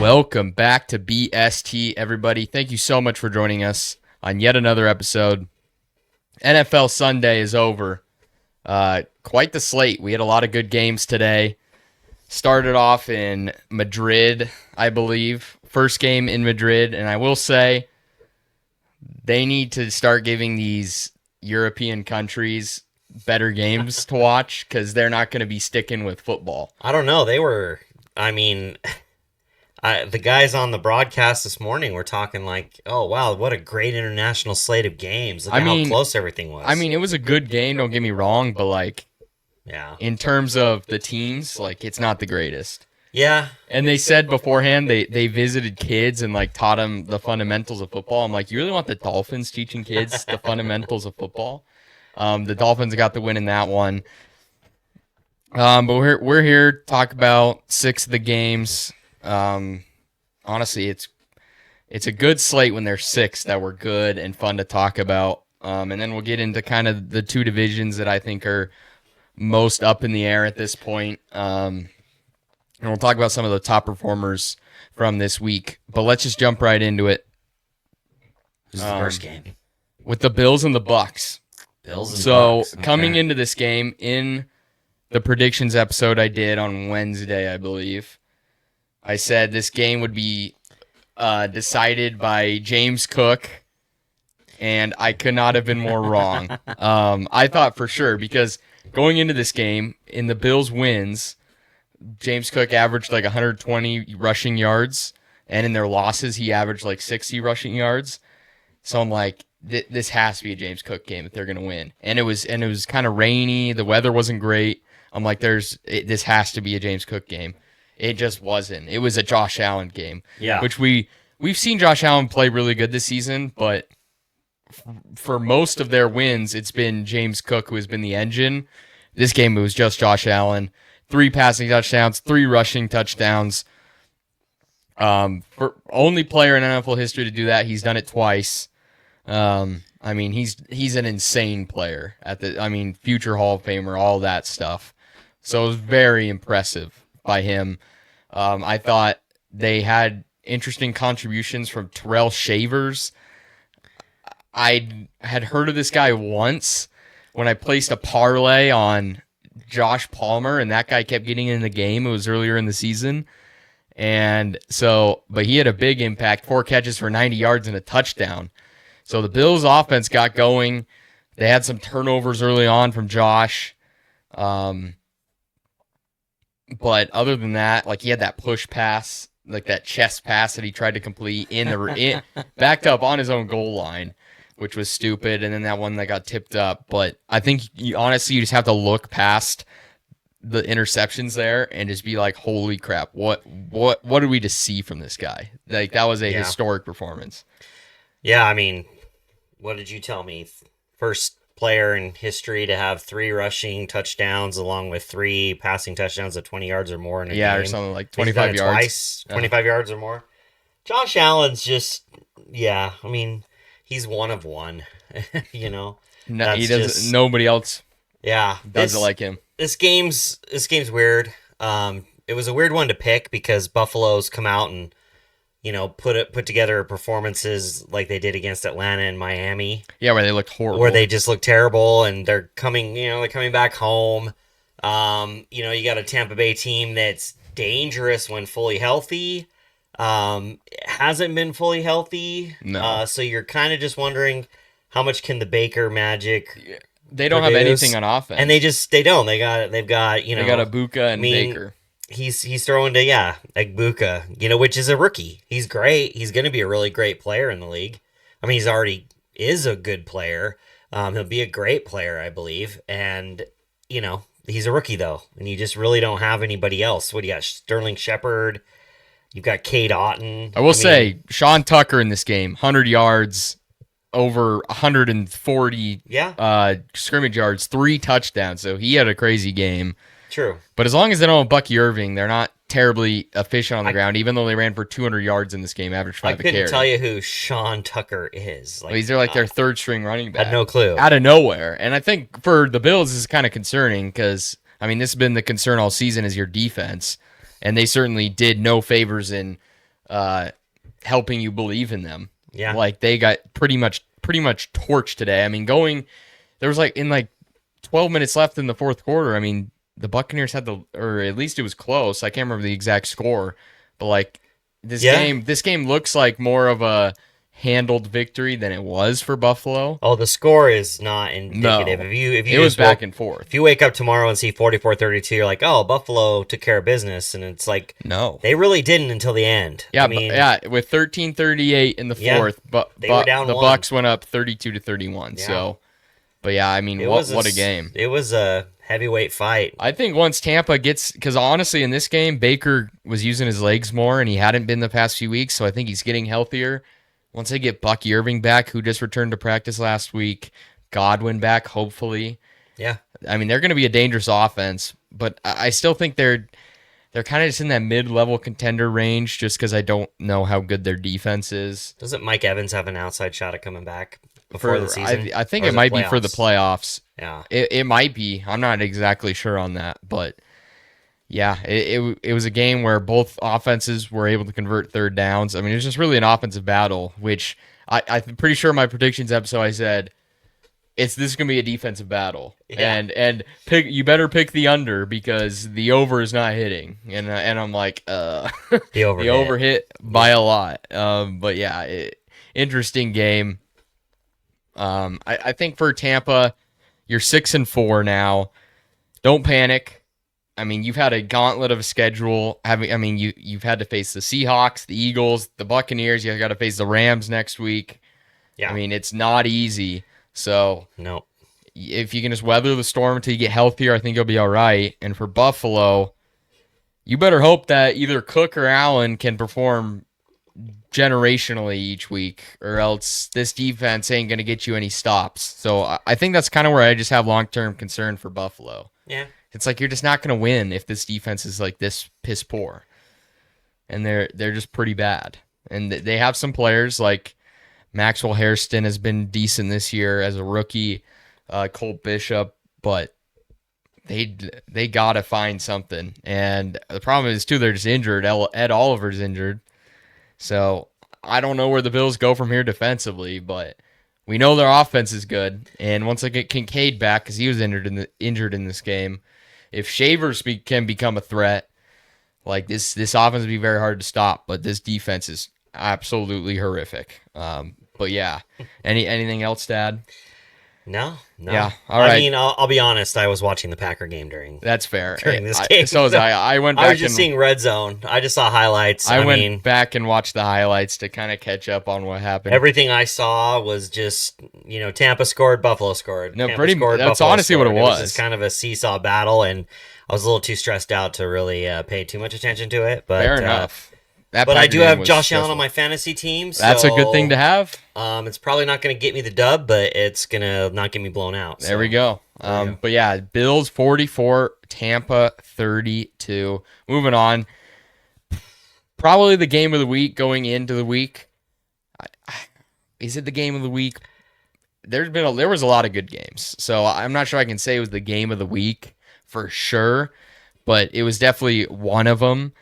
Welcome back to BST, everybody. Thank you so much for joining us on yet another episode. NFL Sunday is over. Quite the slate. We had a lot of good games today. Started off in Madrid, I believe. First game in Madrid, and I will say they need to start giving these European countries better games to watch because they're not going to be sticking with football. I don't know. The guys on the broadcast this morning were talking like, oh, wow, what a great international slate of games. Look at how close everything was. I mean, it was a good game, don't get me wrong, but, in terms of the teams, it's not the greatest. Yeah. And they said beforehand they visited kids and, taught them the fundamentals of football. I'm like, you really want the Dolphins teaching kids the fundamentals of football? The Dolphins got the win in that one. But we're here to talk about 6 of the games. Honestly, it's a good slate when there's 6 that were good and fun to talk about. And then we'll get into kind of the 2 divisions that I think are most up in the air at this point. And we'll talk about some of the top performers from this week. But let's just jump right into it. Who's the first game? With the Bills and the Bucs. Bucs. Okay. Coming into this game in the predictions episode I did on Wednesday, I believe, I said this game would be decided by James Cook, and I could not have been more wrong. I thought for sure, because going into this game, in the Bills' wins, James Cook averaged 120 rushing yards, and in their losses, he averaged 60 rushing yards. So I'm like, this has to be a James Cook game if they're going to win. And it was kind of rainy. The weather wasn't great. I'm like, this has to be a James Cook game. It just wasn't. It was a Josh Allen game. Yeah. Which we've seen Josh Allen play really good this season, but for most of their wins, it's been James Cook who has been the engine. This game, it was just Josh Allen. 3 passing touchdowns, 3 rushing touchdowns. For only player in NFL history to do that. He's done it twice. He's an insane player future Hall of Famer, all that stuff. So it was very impressive by him. I thought they had interesting contributions from Terrell Shavers. I had heard of this guy once when I placed a parlay on Josh Palmer, and that guy kept getting in the game. It was earlier in the season. But he had a big impact, 4 catches for 90 yards and a touchdown. So the Bills offense got going. They had some turnovers early on from Josh. But other than that, he had that push pass, that chest pass that he tried to complete backed up on his own goal line, which was stupid. And then that one that got tipped up. But I think you just have to look past the interceptions there and just be like, holy crap, what did we just see from this guy? That was a historic performance. Yeah, what did you tell me? First player in history to have 3 rushing touchdowns along with 3 passing touchdowns of 20 yards or more in a game. Or something like 25 yards. Twice, 25 yards or more. Josh Allen's just, he's one of one, No, he doesn't. Nobody else does it like him. This game's weird. It was a weird one to pick because Buffalo's come out and put together performances like they did against Atlanta and Miami. Yeah, where they looked horrible. Where they just looked terrible, and they're coming back home. You got a Tampa Bay team that's dangerous when fully healthy. Hasn't been fully healtty. No. So you're kind of just wondering how much can the Baker magic They don't have anything on offense. And they don't. They've got they got Ibuka and Baker. He's throwing to Egbuka, which is a rookie. He's great. He's going to be a really great player in the league. He's already is a good player. He'll be a great player, I believe. And he's a rookie though, and you just really don't have anybody else. What do you got? Sterling Shepard. You've got Cade Otton. I will say Sean Tucker in this game, 100 yards, over 140 scrimmage yards, 3 touchdowns. So he had a crazy game. True. But as long as they don't have Bucky Irving, they're not terribly efficient on the ground, even though they ran for 200 yards in this game, average 5 a carry. I couldn't tell you who Sean Tucker is. He's their third string running back. Had no clue. Out of nowhere. And I think for the Bills, this is kind of concerning because, this has been the concern all season is your defense. And they certainly did no favors in helping you believe in them. Yeah. Like they got pretty much torched today. I mean, there was like 12 minutes left in the fourth quarter. I mean, the Buccaneers had or at least it was close. I can't remember the exact score, but like this game looks like more of a handled victory than it was for Buffalo. Oh, the score is not indicative. No. If you it was back and forth. If you wake up tomorrow and see 44-32, you're like, oh, Buffalo took care of business, and it's like, no, they really didn't until the end. Yeah, with 13-38 in the fourth, but the Bucs went up 32-31. Yeah. So, but yeah, I mean, what a game! It was a heavyweight fight. I think once Tampa gets, because honestly, in this game, Baker was using his legs more, and he hadn't been the past few weeks, so I think he's getting healthier. Once they get Bucky Irving back, who just returned to practice last week, Godwin back, hopefully. Yeah. I mean, they're going to be a dangerous offense, but I still think they're kind of just in that mid-level contender range just because I don't know how good their defense is. Doesn't Mike Evans have an outside shot at coming back before the season? I think it might be for the playoffs. Yeah. It might be. I'm not exactly sure on that, but yeah, it was a game where both offenses were able to convert third downs. I mean, it was just really an offensive battle, which I'm pretty sure in my predictions episode I said this is going to be a defensive battle. Yeah. And you better pick the under because the over is not hitting. And I'm like, the over hit by a lot. But yeah, interesting game. I think for Tampa, you're 6-4 now. Don't panic. I mean, you've had a gauntlet of a schedule. You've had to face the Seahawks, the Eagles, the Buccaneers. You got to face the Rams next week. Yeah. I mean, it's not easy. So no, if you can just weather the storm until you get healthier, I think you'll be all right. And for Buffalo, you better hope that either Cook or Allen can perform generationally each week, or else this defense ain't going to get you any stops. So I think that's kind of where I just have long-term concern for Buffalo. Yeah. It's like you're just not going to win if this defense is like this piss poor. And they're just pretty bad. And they have some players like Maxwell Hairston has been decent this year as a rookie, Colt Bishop, but they got to find something. And the problem is, too, they're just injured. Ed Oliver's injured. So I don't know where the Bills go from here defensively, but we know their offense is good. And once they get Kincaid back, because he was injured in this game, if Shavers can become a threat, like this offense would be very hard to stop. But this defense is absolutely horrific. But yeah, anything else to add? No. Yeah, all right. I mean, I'll be honest. I was watching the Packer game during this game. So was I. I went back. I was just seeing red zone. I just saw highlights. I went back and watched the highlights to kind of catch up on what happened. Everything I saw was just Tampa scored, Buffalo scored. No, Tampa scored, that's Buffalo honestly scored. what it was. It was just kind of a seesaw battle, and I was a little too stressed out to really pay too much attention to it. But fair enough. But I do have Josh Allen on my fantasy team. So, that's a good thing to have. It's probably not going to get me the dub, but it's going to not get me blown out. There we go. But yeah, Bills 44, Tampa 32. Moving on. Probably the game of the week going into the week. Is it the game of the week? There was a lot of good games. So I'm not sure I can say it was the game of the week for sure, but it was definitely one of them.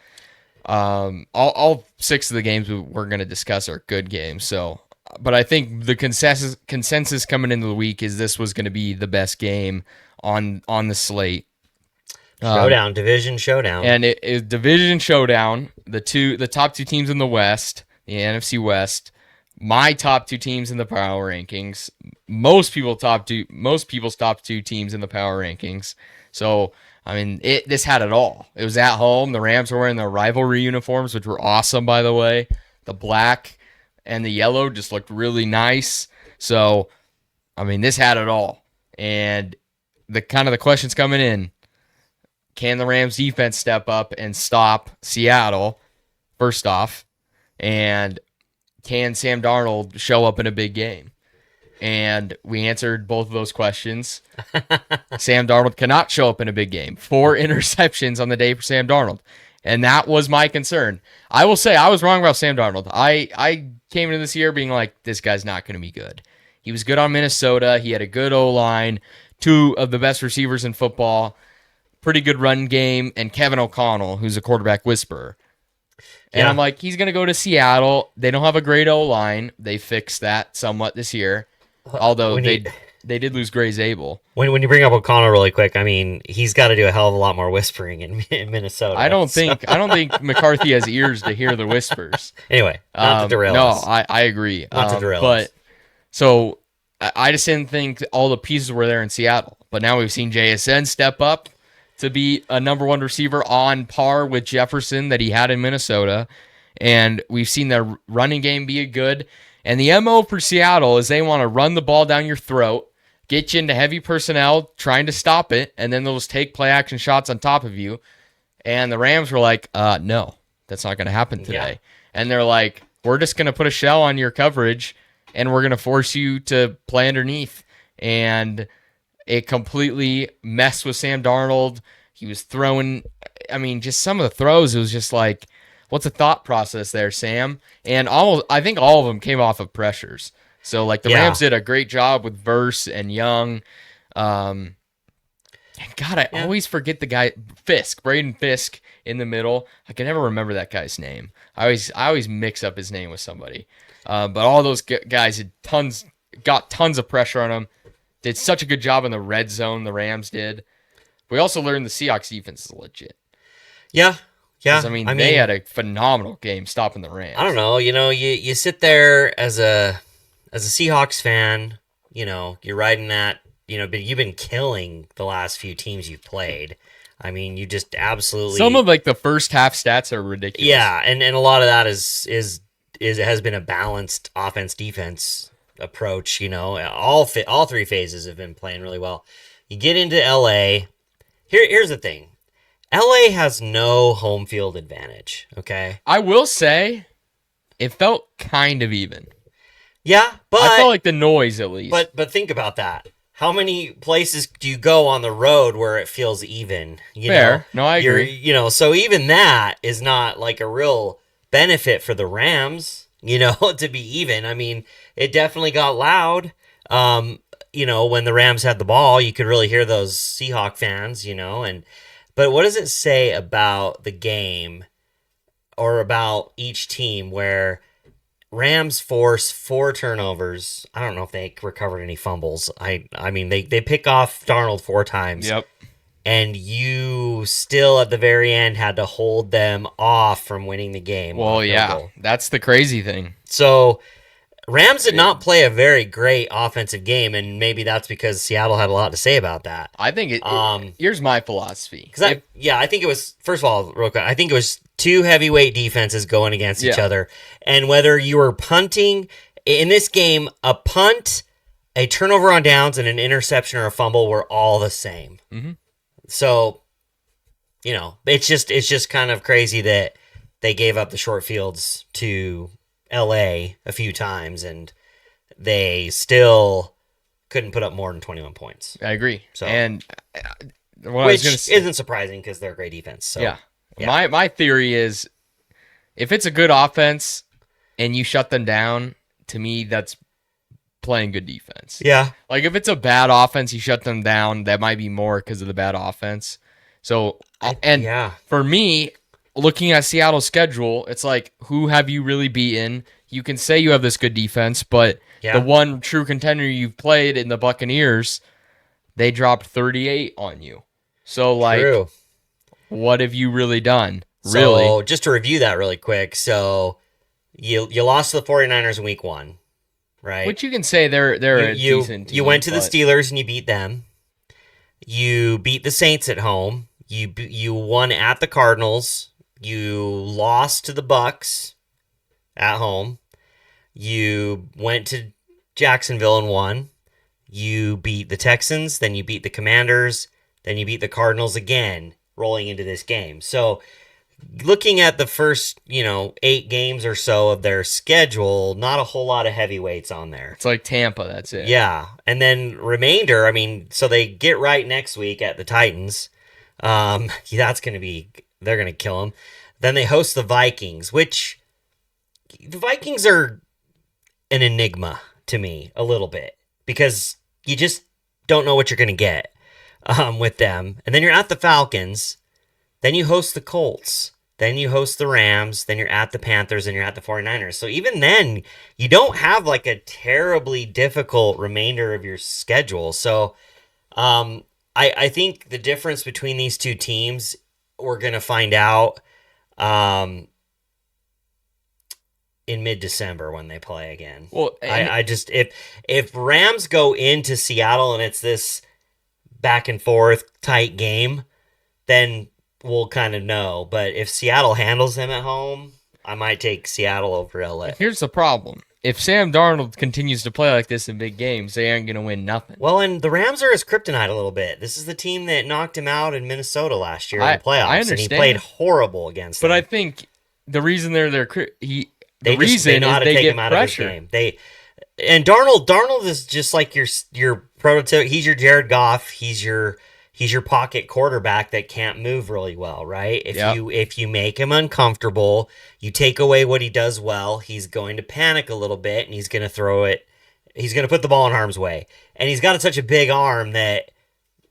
All 6 of the games we're going to discuss are good games. So, but I think the consensus coming into the week is this was going to be the best game on the slate. Division showdown, and it is division showdown. The top 2 teams in the West, the NFC West. My top 2 teams in the power rankings. Most people's top 2 teams in the power rankings. So. I mean, this had it all. It was at home. The Rams were wearing their rivalry uniforms, which were awesome, by the way. The black and the yellow just looked really nice. So, I mean, this had it all. And the questions coming in, can the Rams defense step up and stop Seattle, first off? And can Sam Darnold show up in a big game? And we answered both of those questions. Sam Darnold cannot show up in a big game. 4 interceptions on the day for Sam Darnold. And that was my concern. I will say I was wrong about Sam Darnold. I came into this year being like, this guy's not going to be good. He was good on Minnesota. He had a good O-line, 2 of the best receivers in football, pretty good run game, and Kevin O'Connell, who's a quarterback whisperer. And I'm like, he's going to go to Seattle. They don't have a great O-line. They fixed that somewhat this year. Although they did lose Gray Zabel. When you bring up O'Connell really quick, I mean, he's got to do a hell of a lot more whispering in Minnesota. I don't think McCarthy has ears to hear the whispers. Anyway, not to derail No, us. I agree. Not to derail but us. So I just didn't think all the pieces were there in Seattle. But now we've seen JSN step up to be a number one receiver on par with Jefferson that he had in Minnesota. And we've seen the running game be good. And the MO for Seattle is they want to run the ball down your throat, get you into heavy personnel, trying to stop it, and then they'll just take play action shots on top of you. And the Rams were like, no, that's not going to happen today. Yeah. And they're like, we're just going to put a shell on your coverage, and we're going to force you to play underneath. And it completely messed with Sam Darnold. He was throwing, just some of the throws, it was just like, what's the thought process there, Sam? And I think all of them came off of pressures. So, like, the Rams did a great job with Verse and Young. And, God, I always forget the guy, Braden Fisk in the middle. I can never remember that guy's name. I always mix up his name with somebody. But all those guys had got tons of pressure on them. Did such a good job in the red zone, the Rams did. We also learned the Seahawks defense is legit. Yeah. Yeah, they had a phenomenal game stopping the Rams. I don't know. You sit there as a Seahawks fan. You're riding that. But you've been killing the last few teams you've played. You just absolutely. Some of the first half stats are ridiculous. Yeah, and a lot of that has been a balanced offense defense approach. All three phases have been playing really well. You get into LA. Here's the thing. LA has no home field advantage, okay? I will say it felt kind of even. Yeah, but I felt like the noise at least. But think about that. How many places do you go on the road where it feels even? Fair. No, I agree. So even that is not like a real benefit for the Rams, to be even. It definitely got loud. When the Rams had the ball, you could really hear those Seahawk fans, But what does it say about the game or about each team where Rams force 4 turnovers? I don't know if they recovered any fumbles. They pick off Darnold 4 times. Yep. And you still at the very end had to hold them off from winning the game. Well, yeah, that's the crazy thing. So Rams did not play a very great offensive game, and maybe that's because Seattle had a lot to say about that. I think here's my philosophy. I think it was, first of all, real quick, I think it was 2 heavyweight defenses going against each other. And whether you were punting, in this game, a punt, a turnover on downs, and an interception or a fumble were all the same. Mm-hmm. So, it's just kind of crazy that they gave up the short fields to LA a few times, and they still couldn't put up more than 21 points. I agree. So, and which isn't surprising because they're a great defense. So, yeah. My theory is if it's a good offense and you shut them down, to me, that's playing good defense. Yeah. Like if it's a bad offense, you shut them down, that might be more because of the bad offense. So, for me, looking at Seattle's schedule, it's like, who have you really beaten? You can say you have this good defense, but the one true contender you've played in the Buccaneers, they dropped 38 on you. So, True. What have you really done? So, just to review that really quick, so you lost to the 49ers in week 1, right? Which you can say they're a decent team. You went to the Steelers and you beat them. You beat the Saints at home. You won at the Cardinals. You lost to the Bucs at home. You went to Jacksonville and won. You beat the Texans, then you beat the Commanders, then you beat the Cardinals again, rolling into this game. So, looking at the first, 8 games or so of their schedule, not a whole lot of heavyweights on there. It's like Tampa, that's it. Yeah, and then remainder, so they get right next week at the Titans. That's going to be, they're going to kill them. Then they host the Vikings, which the Vikings are an enigma to me a little bit because you just don't know what you're going to get with them. And then you're at the Falcons. Then you host the Colts. then you host the Rams, then you're at the Panthers, and you're at the 49ers. So even then, you don't have like a terribly difficult remainder of your schedule. So I think the difference between these two teams, we're going to find out in mid-December when they play again. Well, I just, if Rams go into Seattle and it's this back and forth tight game, then we'll kind of know. But if Seattle handles them at home, I might take Seattle over LA. Here's the problem. If Sam Darnold continues to play like this in big games, they aren't going to win nothing. Well, and the Rams are his kryptonite a little bit. This is the team that knocked him out in Minnesota last year in the playoffs. I understand. And he played horrible against them. But I think the reason they're there, they know how to they take get him out pressure. of his game. And Darnold is just like your prototype. He's your Jared Goff. He's your pocket quarterback that can't move really well, right? If you make him uncomfortable, you take away what he does well, he's going to panic a little bit and he's going to throw it. He's going to put the ball in harm's way. And he's got such a big arm that,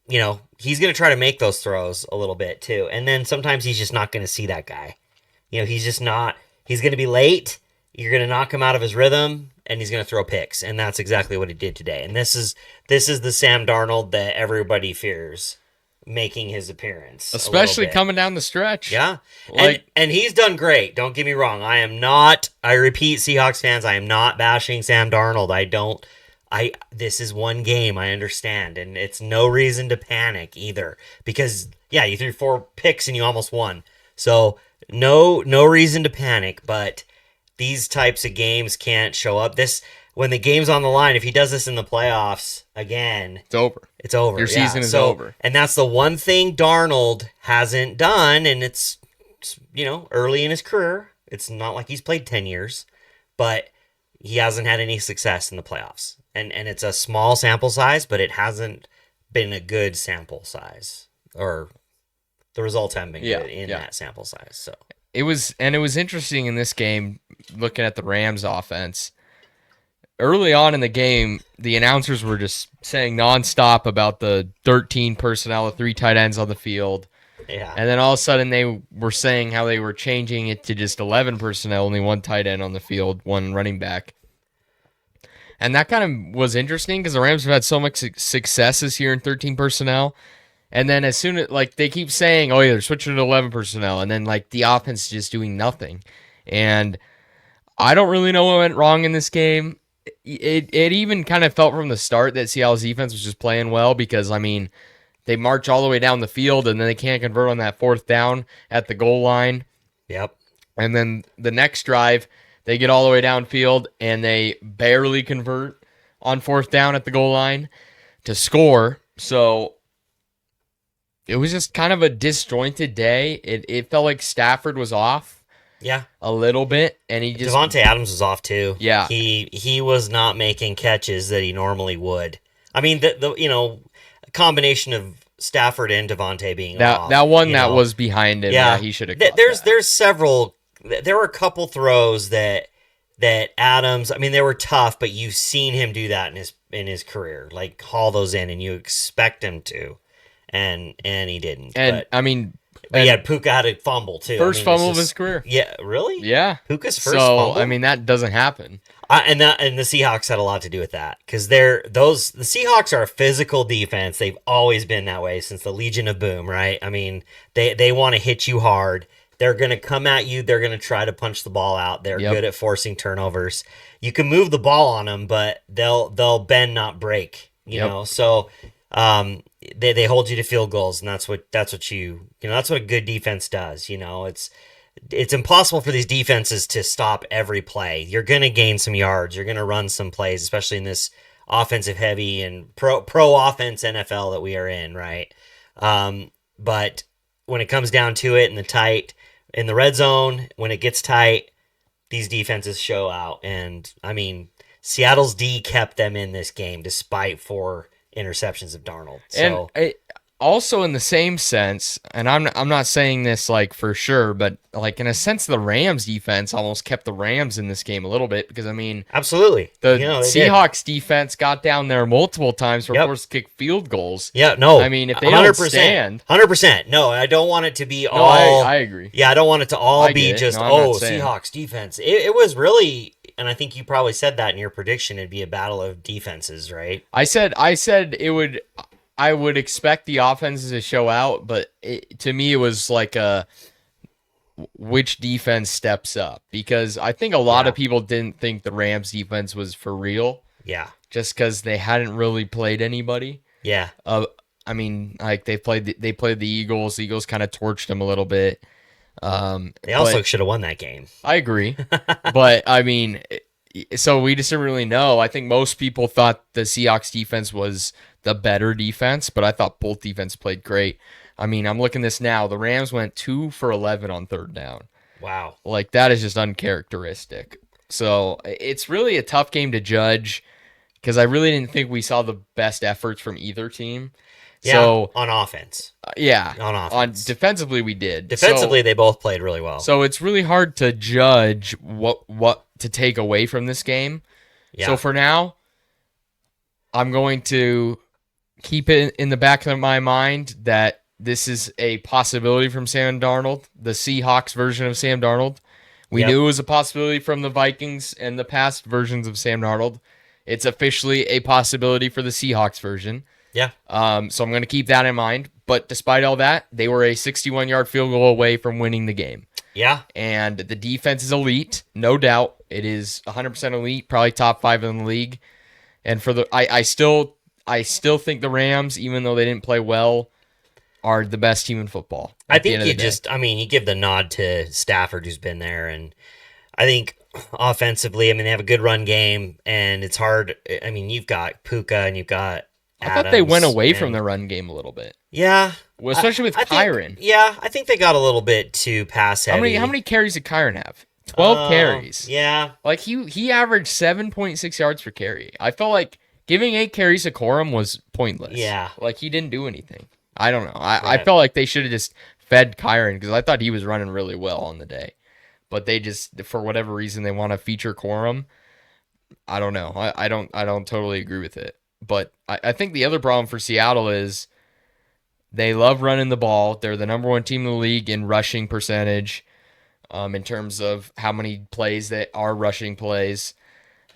he's going to try to make those throws a little bit too. And then sometimes he's just not going to see that guy. He's just not. He's going to be late. You're going to knock him out of his rhythm, and he's going to throw picks, and that's exactly what he did today. And this is the Sam Darnold that everybody fears making his appearance, especially coming down the stretch. Yeah, and he's done great. Don't get me wrong. I repeat, Seahawks fans, I am not bashing Sam Darnold. This is one game, I understand, and it's no reason to panic either because you threw 4 picks and you almost won. So no reason to panic, but these types of games can't show up. When the game's on the line, if he does this in the playoffs again, it's over. It's over. Your season is over. And that's the one thing Darnold hasn't done, and it's early in his career. It's not like he's played 10 years, but he hasn't had any success in the playoffs. And it's a small sample size, but it hasn't been a good sample size, or the results haven't been good in that sample size. So it was interesting in this game looking at the Rams offense. Early on in the game, the announcers were just saying nonstop about the 13 personnel, the 3 tight ends on the field. Yeah. And then all of a sudden they were saying how they were changing it to just 11 personnel, only 1 tight end on the field, 1 running back. And that kind of was interesting because the Rams have had so much success this year in 13 personnel. And then as soon as, they keep saying, oh, yeah, they're switching to 11 personnel. And then, the offense is just doing nothing. And I don't really know what went wrong in this game. It even kind of felt from the start that Seattle's defense was just playing well because, they march all the way down the field and then they can't convert on that 4th down at the goal line. Yep. And then the next drive, they get all the way downfield and they barely convert on 4th down at the goal line to score. So it was just kind of a disjointed day. It felt like Stafford was off. Yeah. A little bit. And he just Devontae Adams was off too. Yeah. He was not making catches that he normally would. I mean, the combination of Stafford and Devontae being off. That one that was behind him. Yeah, he should have caught that. There's several. There were a couple throws that Adams. I mean, they were tough, but you've seen him do that in his career, haul those in, and you expect him to, and he didn't. But yeah, Puka had a fumble too. First fumble of his career. Yeah, really? Yeah, Puka's first fumble. That doesn't happen. And the Seahawks had a lot to do with that because the Seahawks are a physical defense. They've always been that way since the Legion of Boom, right? I mean, they want to hit you hard. They're going to come at you. They're going to try to punch the ball out. They're good at forcing turnovers. You can move the ball on them, but they'll bend, not break. You know, so they hold you to field goals, and that's what a good defense does. It's impossible for these defenses to stop every play. You're going to gain some yards. You're going to run some plays, especially in this offensive heavy and pro offense NFL that we are in, right? But when it comes down to it in the red zone, when it gets tight, these defenses show out. And Seattle's D kept them in this game despite 4 interceptions of Darnold. So and also in the same sense, and I'm not saying this like for sure, but like in a sense, the Rams defense almost kept the Rams in this game a little bit because I mean, Absolutely. the They did. Seahawks defense got down there multiple times for forced kick field goals. Yeah, no. I mean, if they don't stand, 100%. No, I don't want it to be no, all. I agree. Yeah, I don't want it to all I be get it. just No, I'm not saying. Seahawks defense. It was really, and I think you probably said that in your prediction. It'd be a battle of defenses, right? I said it would. I would expect the offenses to show out, but to me, it was like which defense steps up because I think a lot of people didn't think the Rams defense was for real. Yeah. Just because they hadn't really played anybody. Yeah. I mean, like they played the Eagles. The Eagles kind of torched them a little bit. They also should have won that game. I agree, but I mean, so we just didn't really know. I think most people thought the Seahawks defense was the better defense, but I thought both defense played great. I mean, I'm looking this now. The Rams went 2 for 11 on third down. Wow. Like that is just uncharacteristic. So it's really a tough game to judge because I really didn't think we saw the best efforts from either team. Yeah, so, on offense. On offense. Defensively, we did. Defensively, they both played really well. So it's really hard to judge what to take away from this game. Yeah. So for now, I'm going to keep it in the back of my mind that this is a possibility from Sam Darnold, the Seahawks version of Sam Darnold. We knew it was a possibility from the Vikings and the past versions of Sam Darnold. It's officially a possibility for the Seahawks version. Yeah. So I'm going to keep that in mind. But despite all that, they were a 61-yard field goal away from winning the game. Yeah. And the defense is elite, no doubt. It is 100% elite, probably top 5 in the league. And for I still think the Rams, even though they didn't play well, are the best team in football. I think you give the nod to Stafford, who's been there, and I think offensively, I mean, they have a good run game, and it's hard. I mean, you've got Puka and you've got Adams. I thought they went away from the run game a little bit. Yeah. Well, especially with Kyron. I think they got a little bit too pass heavy. How many carries did Kyron have? 12 carries. Yeah. Like he averaged 7.6 yards per carry. I felt like giving 8 carries to Corum was pointless. Yeah. Like he didn't do anything. I don't know. I felt like they should have just fed Kyron because I thought he was running really well on the day. But they just, for whatever reason, they want to feature Corum. I don't know. I don't totally agree with it. But I think the other problem for Seattle is they love running the ball. They're the number 1 team in the league in rushing percentage. In terms of how many plays that are rushing plays,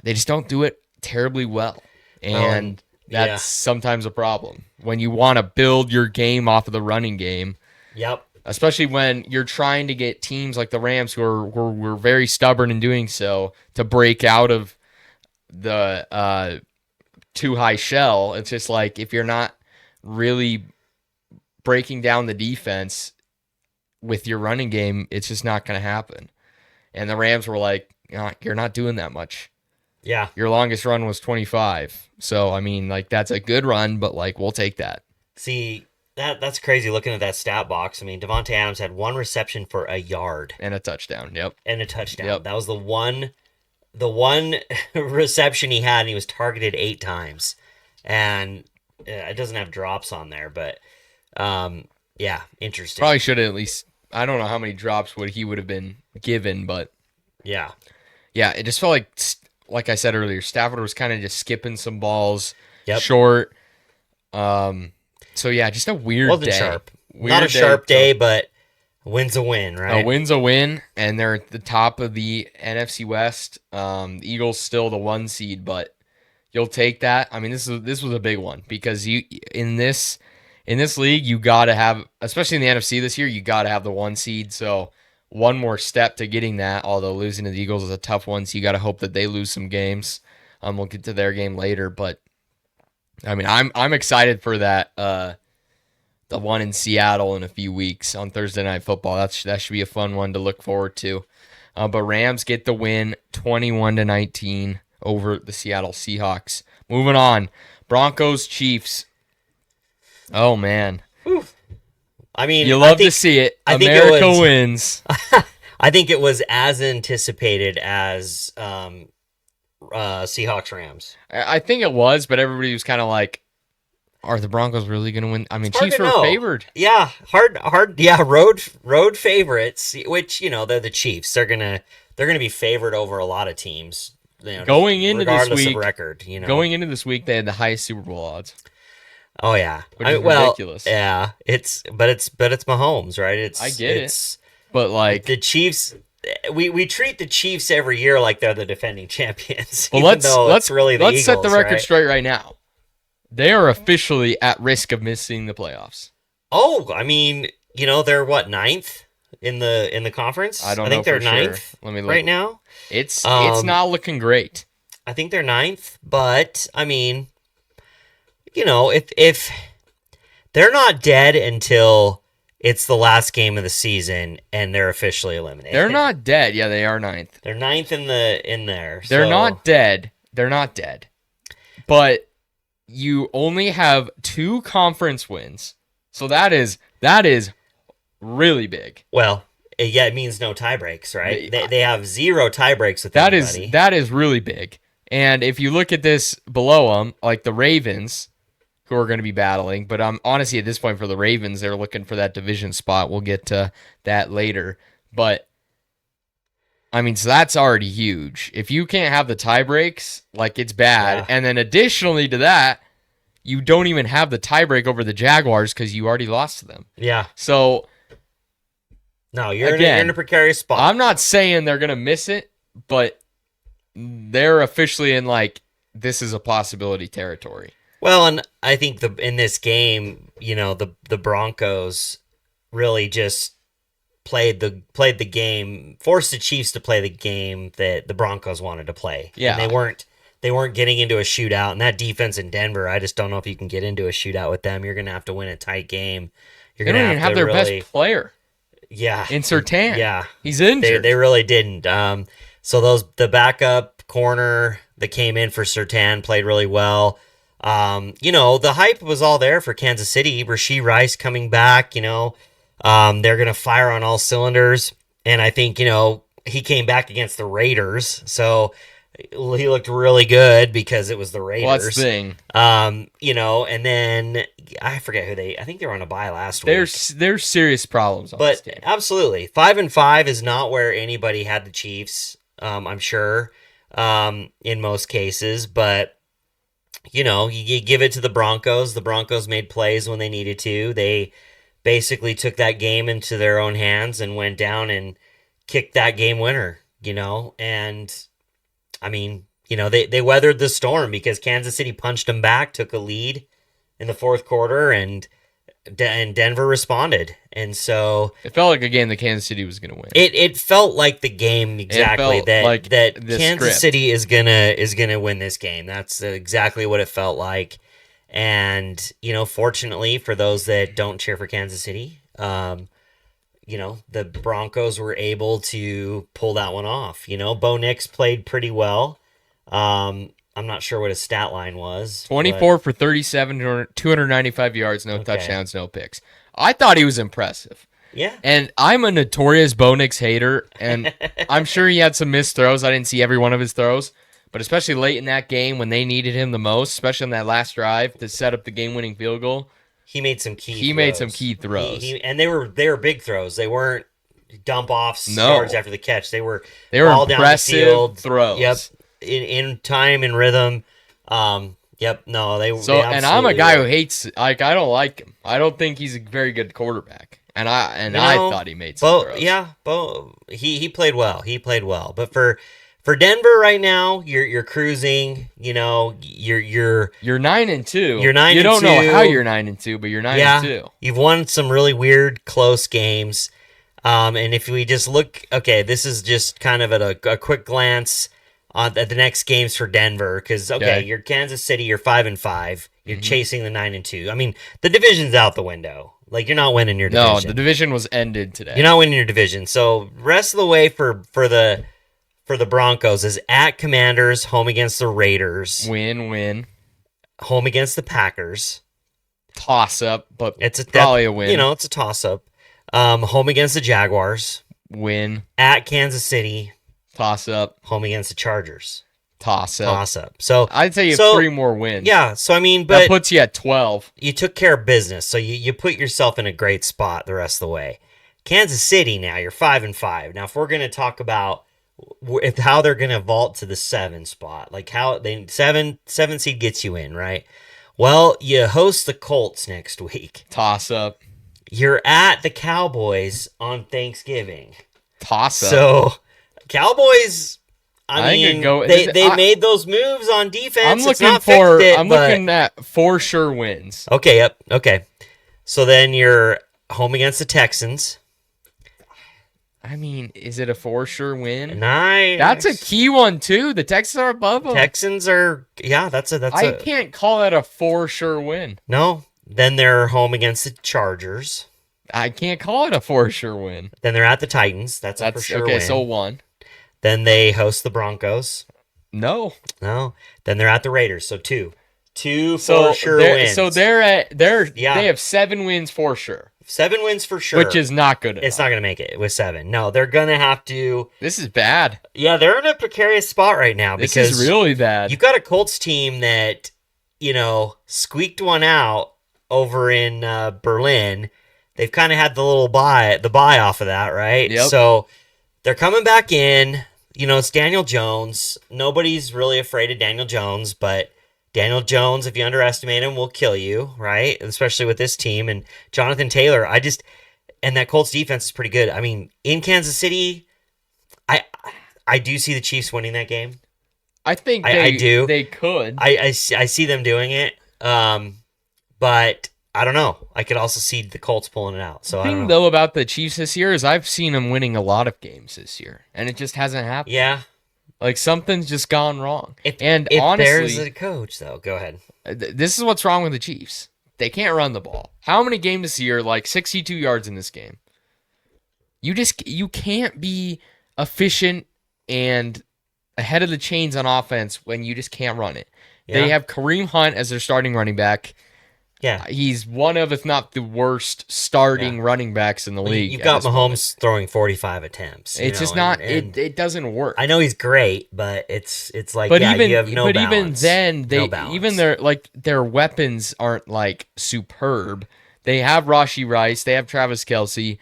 they just don't do it terribly well. And that's sometimes a problem when you want to build your game off of the running game. Yep. Especially when you're trying to get teams like the Rams, who were very stubborn in doing so, to break out of the too high shell. It's just like if you're not really breaking down the defense with your running game, it's just not going to happen. And the Rams were like, you're not doing that much. Yeah. Your longest run was 25. So, I mean, like, that's a good run, but, like, we'll take that. See, that's crazy looking at that stat box. I mean, Devontae Adams had 1 reception for a yard. And a touchdown, yep. And a touchdown. Yep. That was the one reception he had, and he was targeted 8 times. And it doesn't have drops on there, but, yeah, interesting. Probably should have at least, I don't know how many drops he would have been given, but. Yeah. Yeah, it just felt like I said earlier, Stafford was kind of just skipping some balls short. So, yeah, just a weird day. Wasn't sharp. Not a sharp day, but a win's a win, right? A win's a win, and they're at the top of the NFC West. The Eagles still the 1 seed, but you'll take that. I mean, this was a big one because you in this league, you got to have, especially in the NFC this year, you got to have the 1 seed. So one more step to getting that, although losing to the Eagles is a tough one, so you got to hope that they lose some games. We'll get to their game later, but I mean, I'm excited for that. The one in Seattle in a few weeks on Thursday Night Football. That should be a fun one to look forward to. But Rams get the win, 21-19 over the Seattle Seahawks. Moving on, Broncos Chiefs. Oh man, I mean, you love to see it. America wins. I think it was as anticipated as Seahawks Rams. I think it was, but everybody was kind of like, Are the Broncos really going to win? I mean, It's hard Chiefs to were know. favored. Yeah, hard. Yeah, road favorites, which they're the Chiefs. They're gonna be favored over a lot of teams. Going into this regardless week, of record. Going into this week, they had the highest Super Bowl odds. Oh yeah, which is ridiculous. Yeah, it's Mahomes, right? I get it, but like the Chiefs. We treat the Chiefs every year like they're the defending champions. Well, let's set the record straight right now. They are officially at risk of missing the playoffs. Oh, I mean, they're what, 9th in the conference? I think they're for 9th. Sure. Let me look. Right now. It's not looking great. I think they're 9th, but I mean, if they're not dead until it's the last game of the season and they're officially eliminated. They're not dead. Yeah, they are 9th. They're 9th in there. They're not dead. They're not dead. But you only have 2 conference wins. So that is really big. Well, yeah, it means no tie breaks, right? They have 0 tie breaks with anybody. That is really big. And if you look at this below them, like the Ravens, who are going to be battling, but honestly at this point for the Ravens, they're looking for that division spot. We'll get to that later. But I mean, so that's already huge. If you can't have the tie breaks, like it's bad. Yeah. And then additionally to that, you don't even have the tie break over the Jaguars because you already lost to them. Yeah. So no, you're in a precarious spot. I'm not saying they're going to miss it, but they're officially in this is a possibility territory. Well, and I think in this game, the Broncos really just played the game, forced the Chiefs to play the game that the Broncos wanted to play. Yeah, and they weren't getting into a shootout. And that defense in Denver, I just don't know if you can get into a shootout with them. You're going to have to win a tight game. They don't even have their best player. Yeah, in Surtain. Yeah, he's injured. They really didn't. So the backup corner that came in for Surtain played really well. The hype was all there for Kansas City. Rashee Rice coming back, they're going to fire on all cylinders. And I think, he came back against the Raiders. So he looked really good because it was the Raiders. Well, that's the thing. And then I forget I think they were on a bye last week. There's serious problems on this team. Absolutely. 5-5 is not where anybody had the Chiefs, I'm sure, in most cases. But you give it to the Broncos. The Broncos made plays when they needed to. They basically took that game into their own hands and went down and kicked that game winner, and I mean, they weathered the storm because Kansas City punched them back, took a lead in the 4th quarter, and Denver responded. And so it felt like a game that Kansas City was going to win. It felt like the game exactly that Kansas City is gonna win this game. That's exactly what it felt like. And fortunately for those that don't cheer for Kansas City, the Broncos were able to pull that one off. Bo Nix played pretty well. I'm not sure what his stat line was. 24 for 37, 295 yards, no touchdowns, no picks. I thought he was impressive. Yeah. And I'm a notorious Bo Nix hater, and I'm sure he had some missed throws. I didn't see every one of his throws, but especially late in that game when they needed him the most, especially on that last drive to set up the game-winning field goal. He made some key throws. And they were big throws. They weren't dump-offs yards after the catch. They were all down the field throws. Yep. In time and rhythm. Yep. No, they and I'm a guy who hates I don't like him. I don't think he's a very good quarterback. And I thought he made some throws. Yeah, he played well. But for Denver right now, you're cruising, you're 9-2. You're 9-2. You don't know how you're 9-2, but you're 9-2. You've won some really weird close games. And if we just look, this is just kind of at a quick glance at the next games for Denver, because you're Kansas City, you're 5-5, you're chasing the 9-2. I mean, the division's out the window. You're not winning your division. No, the division was ended today. You're not winning your division. So rest of the way for the Broncos is at Commanders, home against the Raiders, win, home against the Packers, toss up, but it's probably a win. It's a toss up. Home against the Jaguars, win. At Kansas City. Toss up. Home against the Chargers. Toss up. Toss up. So I'd say you have 3 more wins. Yeah. So I mean, that but puts you at 12. you took care of business, so you put yourself in a great spot the rest of the way. Kansas City now, you're 5-5. Now, if we're going to talk about how they're going to vault to the 7 spot, like how they 7 seed gets you in, right? Well, you host the Colts next week. Toss up. You're at the Cowboys on Thanksgiving. Toss up. So, Cowboys, I mean, they made those moves on defense. I'm looking at 4 sure wins. Okay, yep. Okay. So then you're home against the Texans. I mean, is it a 4 sure win? Nice. That's a key one too. The Texans are above them. Texans are, yeah. I can't call that a 4 sure win. No. Then they're home against the Chargers. I can't call it a 4 sure win. Then they're at the Titans. That's a for sure win. Okay, so 1. Then they host the Broncos. No. Then they're at the Raiders. So 2. 2 for sure wins. So they have 7 wins for sure. 7 wins for sure. Which is not good enough. It's not going to make it with 7. No, they're going to have to. This is bad. Yeah, they're in a precarious spot right now. This is really bad. You've got a Colts team that, squeaked one out over in Berlin. They've kind of had the buy off of that, right? Yep. So they're coming back in. It's Daniel Jones. Nobody's really afraid of Daniel Jones, but Daniel Jones, if you underestimate him, will kill you, right? Especially with this team. And Jonathan Taylor, and that Colts defense is pretty good. I mean, in Kansas City, I do see the Chiefs winning that game. I think I do. They could. I see them doing it. But I don't know. I could also see the Colts pulling it out. So the thing, though, about the Chiefs this year is I've seen them winning a lot of games this year, and it just hasn't happened. Yeah. Like, something's just gone wrong. If honestly, there's a coach, though, go ahead. This is what's wrong with the Chiefs. They can't run the ball. How many games this year, 62 yards in this game? You can't be efficient and ahead of the chains on offense when you just can't run it. Yeah. They have Kareem Hunt as their starting running back. Yeah. He's one of, if not the worst, starting running backs in the league. You've got Mahomes throwing 45 attempts. It's just not, it doesn't work. I know he's great, but it's like, you have no balance. But even then, their weapons aren't, superb. They have Rashee Rice, they have Travis Kelce,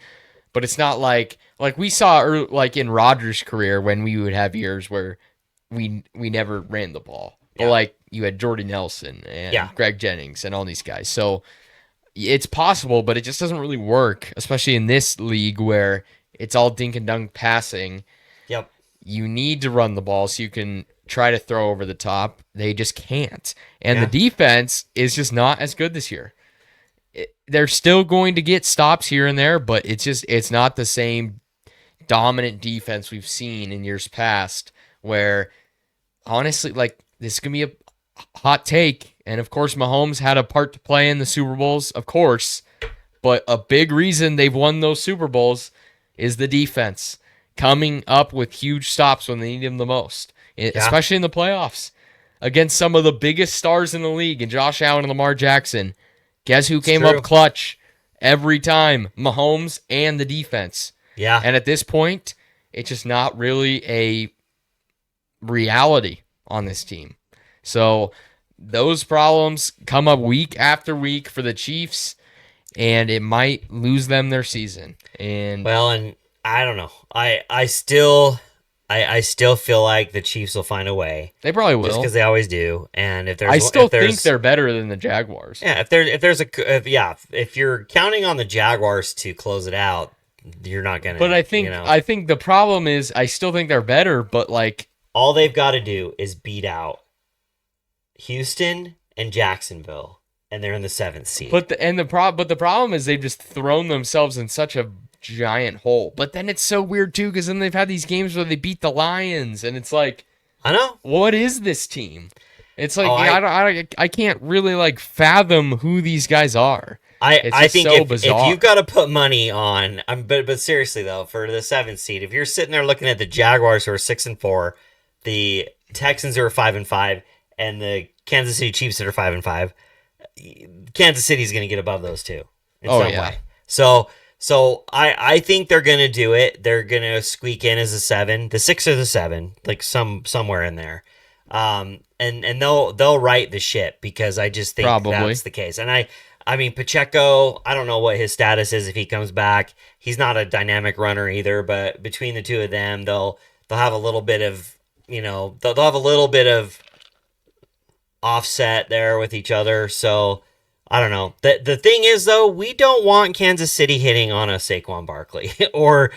but it's not like we saw, in Rodgers' career when we would have years where we never ran the ball. But, you had Jordy Nelson and Greg Jennings and all these guys. So it's possible, but it just doesn't really work, especially in this league where it's all dink and dunk passing. Yep. You need to run the ball so you can try to throw over the top. They just can't. And the defense is just not as good this year. They're still going to get stops here and there, but it's not the same dominant defense we've seen in years past where, honestly, this is going to be a hot take. And, of course, Mahomes had a part to play in the Super Bowls, of course. But a big reason they've won those Super Bowls is the defense coming up with huge stops when they need them the most, especially in the playoffs against some of the biggest stars in the league, and Josh Allen and Lamar Jackson. Guess who came up clutch every time? Mahomes and the defense. Yeah. And at this point, it's just not really a reality on this team. So those problems come up week after week for the Chiefs, and it might lose them their season. And I don't know. I still feel like the Chiefs will find a way. They probably will, just because they always do. And if there's, I still think they're better than the Jaguars. Yeah, if you're counting on the Jaguars to close it out, you're not gonna. But I think the problem is I still think they're better. But all they've got to do is beat out Houston and Jacksonville, and they're in the 7th seed. But the problem is they've just thrown themselves in such a giant hole. But then it's so weird too, because then they've had these games where they beat the Lions, and it's I know, what is this team? It's I can't really fathom who these guys are. I think if you've got to put money on, but seriously though, for the 7th seed, if you're sitting there looking at the Jaguars who are 6-4, the Texans who are 5-5, and the Kansas City Chiefs that are 5-5, Kansas City's going to get above those two in some way. So I think they're going to do it. They're going to squeak in as a 7, the 6 or the 7, somewhere in there. And they'll right the ship because I just think Probably. that's the case. And I mean Pacheco, I don't know what his status is if he comes back. He's not a dynamic runner either, but between the two of them, they'll have a little bit of, they'll have a little bit of offset there with each other. So I don't know. The thing is though, we don't want Kansas City hitting on a Saquon Barkley or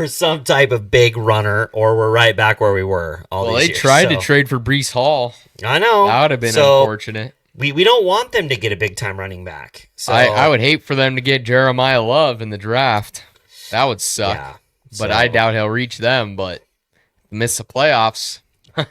some type of big runner, or we're right back where we were all these years. They tried to trade for Breece Hall. I know. That would have been unfortunate. We don't want them to get a big time running back. So I would hate for them to get Jeremiah Love in the draft. That would suck. Yeah, but I doubt he'll reach them. But miss the playoffs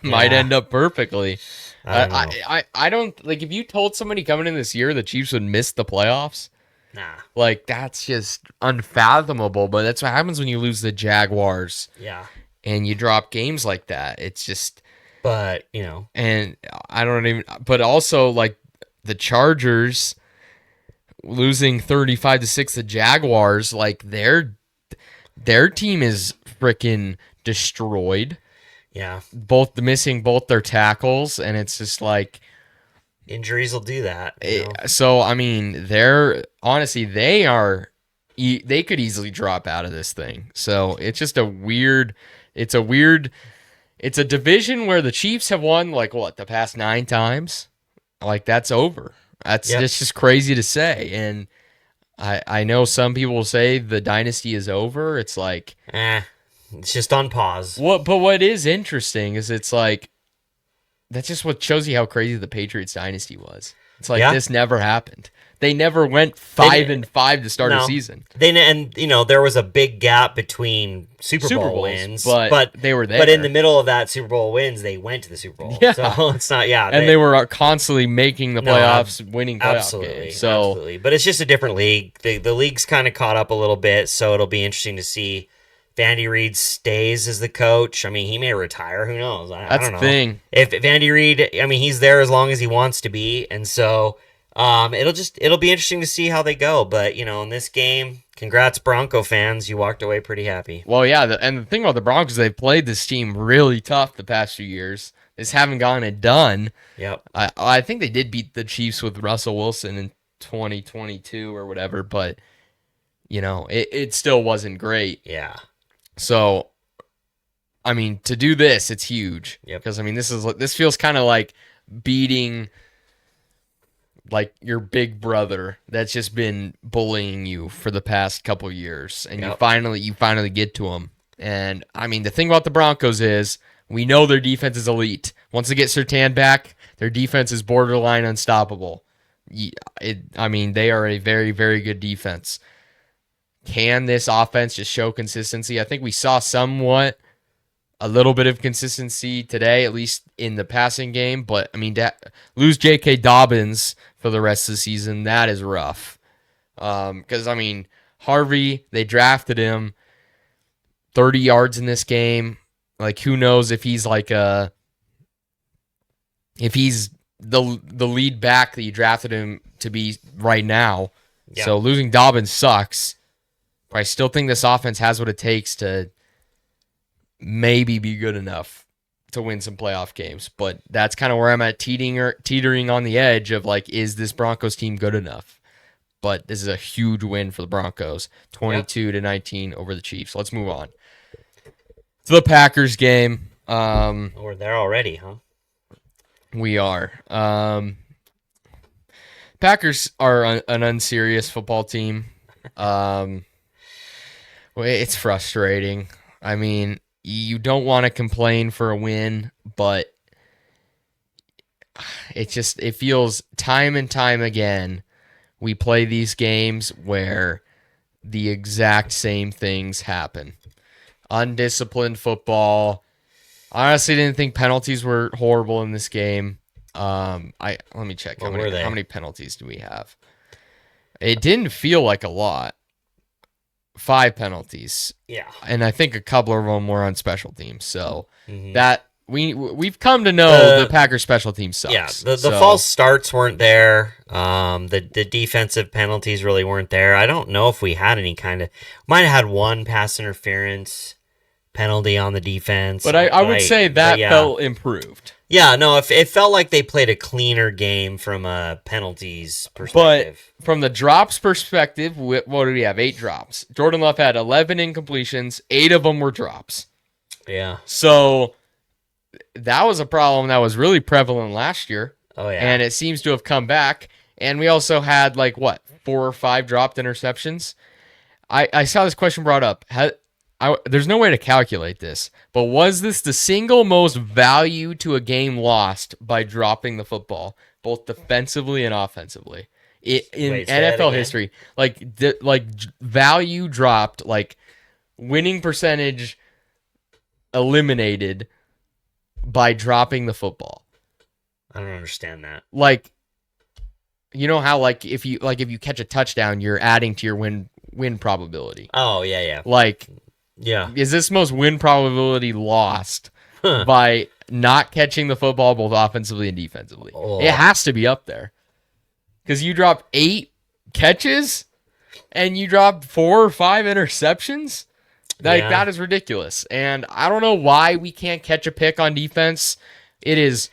might end up perfectly. I don't like if you told somebody coming in this year the Chiefs would miss the playoffs. Nah. Like that's just unfathomable. But that's what happens when you lose the Jaguars. Yeah. And you drop games like that. It's just. But and I don't even. But also like the Chargers losing 35-6 to Jaguars. Like their team is freaking destroyed. Yeah. Missing both their tackles, and it's just like injuries will do that. So I mean, they could easily drop out of this thing. So it's just it's a division where the Chiefs have won like the past 9 times. Like that's over. It's just crazy to say. And I know some people will say the dynasty is over. It's like it's just on pause. But what is interesting is it's like that's just what shows you how crazy the Patriots dynasty was. It's like this never happened. They never went 5-5 to start a season. There was a big gap between Super Bowl wins, but they were there. But in the middle of that Super Bowl wins, they went to the Super Bowl. Yeah. So it's not. Yeah, and they were constantly making the playoffs, winning playoff games. So, absolutely. But it's just a different league. The league's kind of caught up a little bit, so it'll be interesting to see. If Andy Reid stays as the coach, I mean, he may retire. Who knows? I don't know. That's the thing. If Andy Reid, I mean, he's there as long as he wants to be, and so it'll be interesting to see how they go. But in this game, congrats Bronco fans, you walked away pretty happy. Well, yeah, and the thing about the Broncos, they've played this team really tough the past few years. They just haven't gotten it done. Yep. I think they did beat the Chiefs with Russell Wilson in 2022 or whatever, but it still wasn't great. Yeah. So, I mean, to do this, it's huge. Yep. Because I mean, this feels kind of like beating like your big brother that's just been bullying you for the past couple years, and you finally get to him. And I mean, the thing about the Broncos is we know their defense is elite. Once they get Surtain back, their defense is borderline unstoppable. I mean, they are a very, very good defense. Can this offense just show consistency? I think we saw a little bit of consistency today, at least in the passing game. But, I mean, lose J.K. Dobbins for the rest of the season, that is rough. Because, I mean, Harvey, they drafted him 30 yards in this game. Like, who knows if he's if he's the lead back that you drafted him to be right now. Yeah. So losing Dobbins sucks. But I still think this offense has what it takes to maybe be good enough to win some playoff games. But that's kind of where I'm at, teetering on the edge of like, is this Broncos team good enough? But this is a huge win for the Broncos, 22-19 over the Chiefs. Let's move on to the Packers game. We're there already, huh? We are. Packers are an unserious football team. It's frustrating. I mean, you don't want to complain for a win, but it feels time and time again we play these games where the exact same things happen. Undisciplined football. I honestly didn't think penalties were horrible in this game. Let me check. How many penalties do we have? It didn't feel like a lot. 5 penalties. Yeah. And I think a couple of them were on special teams. So that we've come to know the Packers special team sucks. Yeah, the false starts weren't there. The defensive penalties really weren't there. I don't know if we had any might have had one pass interference penalty on the defense. But I would say that felt improved. Yeah, no, it felt like they played a cleaner game from a penalties perspective. But from the drops perspective, what do we have? 8 drops. Jordan Love had 11 incompletions. 8 of them were drops. Yeah. So that was a problem that was really prevalent last year. Oh, yeah. And it seems to have come back. And we also had, 4 or 5 dropped interceptions. I saw this question brought up. There's no way to calculate this, but was this the single most value to a game lost by dropping the football, both defensively and offensively, in NFL history? Value dropped, winning percentage eliminated by dropping the football. I don't understand that. You know how if you catch a touchdown, you're adding to your win probability. Oh yeah. Yeah. Is this most win probability lost by not catching the football both offensively and defensively? Oh. It has to be up there. Because you dropped 8 catches and you dropped 4 or 5 interceptions? That is ridiculous. And I don't know why we can't catch a pick on defense. It is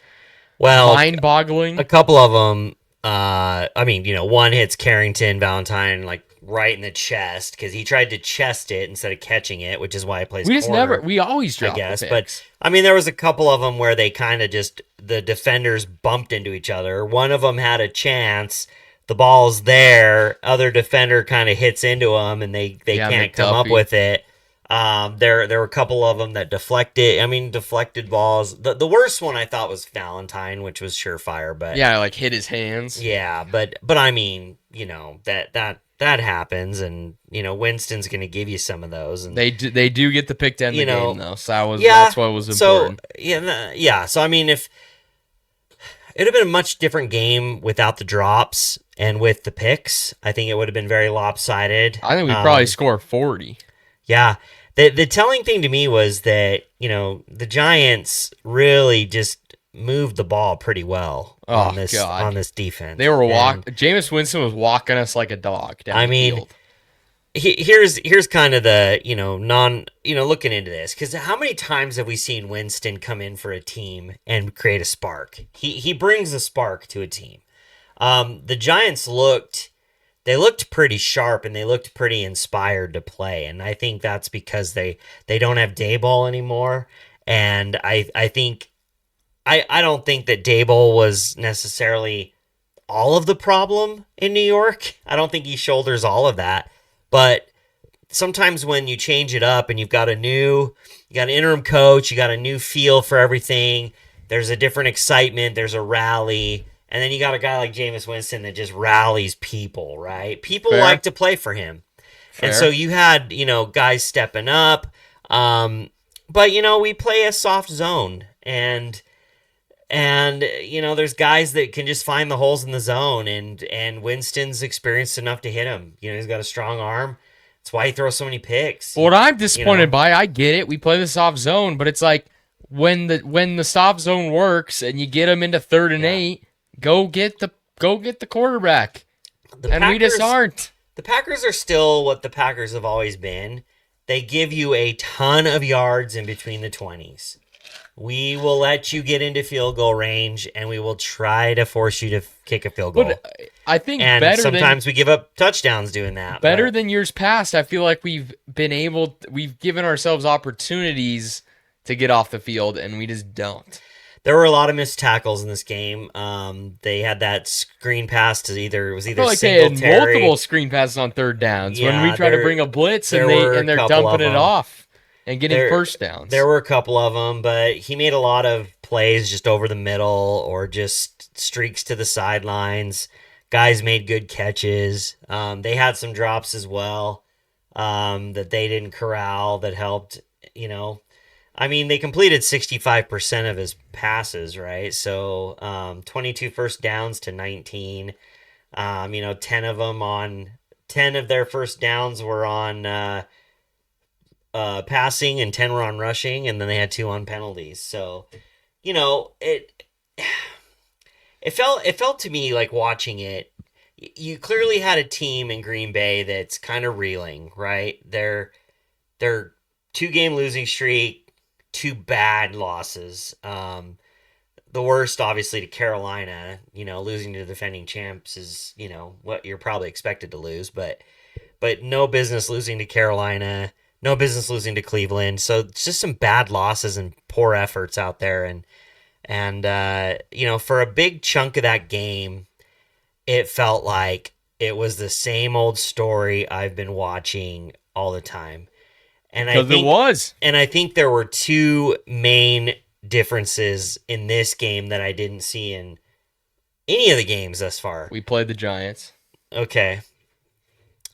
mind-boggling. A couple of them, one hits Carrington Valentine right in the chest because he tried to chest it instead of catching it, which is why he plays corner. We always drop, I guess. the picks. But there was a couple of them where they kind of the defenders bumped into each other. One of them had a chance. The ball's there. Other defender kind of hits into them and they can't come up with it. There were a couple of them that deflected balls. The worst one I thought was Valentine, which was surefire, but hit his hands. Yeah, but that happens, and Winston's going to give you some of those, and they do get the pick to end the game though. So that's what was important. So if it'd have been a much different game without the drops and with the picks, I think it would have been very lopsided. I think we'd probably score 40. Yeah. The telling thing to me was that, the Giants really just moved the ball pretty well on this defense. They were Jameis Winston was walking us like a dog down the field. Here's kind of the, looking into this, because how many times have we seen Winston come in for a team and create a spark? He brings a spark to a team. The Giants looked pretty sharp and they looked pretty inspired to play. And I think that's because they don't have Daboll anymore. And I think, I don't think that Daboll was necessarily all of the problem in New York. I don't think he shoulders all of that. But sometimes when you change it up and you got an interim coach, you got a new feel for everything, there's a different excitement, there's a rally. And then you got a guy like Jameis Winston that just rallies people, right? People like to play for him. Fair. And so you had, guys stepping up. But, we play a soft zone. And there's guys that can just find the holes in the zone. And Winston's experienced enough to hit him. He's got a strong arm. That's why he throws so many picks. What I'm disappointed by, I get it. We play the soft zone. But it's like when the soft zone works and you get them into 3rd and 8, Go get the quarterback. We just aren't. The Packers are still what the Packers have always been. They give you a ton of yards in between the 20s. We will let you get into field goal range, and we will try to force you to kick a field goal. But I think sometimes we give up touchdowns doing that. Better than years past, I feel like we've given ourselves opportunities to get off the field, and we just don't. There were a lot of missed tackles in this game. They had that screen pass to either Singletary. They had multiple screen passes on 3rd downs when we try to bring a blitz and they're dumping it off and getting first downs. There were a couple of them, but he made a lot of plays just over the middle or just streaks to the sidelines. Guys made good catches. They had some drops as well that they didn't corral that helped, they completed 65% of his passes, right? So 22 first downs to 19. 10 of their first downs were on passing and 10 were on rushing, and then they had 2 on penalties. So, it felt to me like watching it, you clearly had a team in Green Bay that's kind of reeling, right? They're 2-game losing streak, 2 bad losses. The worst, obviously, to Carolina. Losing to the defending champs is, what you're probably expected to lose. But no business losing to Carolina. No business losing to Cleveland. So it's just some bad losses and poor efforts out there. And for a big chunk of that game, it felt like it was the same old story I've been watching all the time. And I think there were 2 main differences in this game that I didn't see in any of the games thus far. We played the Giants. Okay.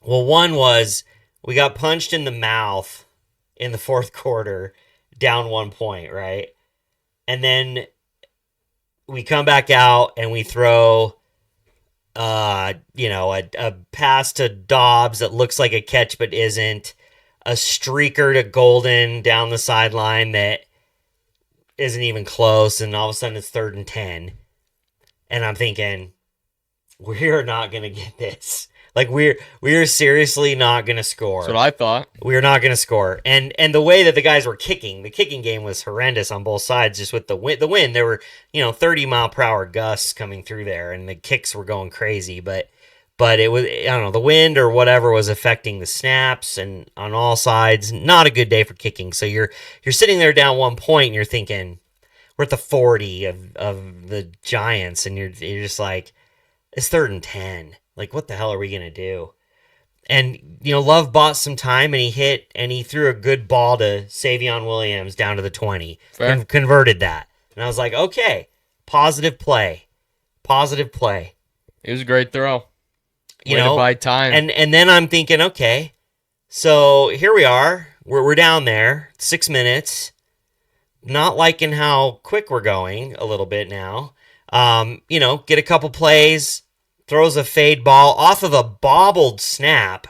Well, one was we got punched in the mouth in the fourth quarter, down 1 point, right? And then we come back out and we throw a pass to Dobbs that looks like a catch but isn't, a streaker to Golden down the sideline that isn't even close, and all of a sudden it's 3rd and 10. And I'm thinking, we're not going to get this. Like, we're seriously not going to score. That's what I thought. We're not going to score. And the way that the guys were kicking, the kicking game was horrendous on both sides. Just with the wind, there were 30-mile-per-hour gusts coming through there, and the kicks were going crazy. But it was, I don't know, the wind or whatever was affecting the snaps, and on all sides, not a good day for kicking. So you're sitting there down 1 point, and you're thinking, we're at the 40 of the Giants, and you're just like, it's 3rd and 10. Like, what the hell are we going to do? And, Love bought some time, and he threw a good ball to Savion Williams down to the 20. And converted that. And I was like, okay, positive play. It was a great throw. Way to buy time. And then I'm thinking, okay, so here we are. We're down there, 6 minutes. Not liking how quick we're going a little bit now. Get a couple plays. Throws a fade ball off of a bobbled snap,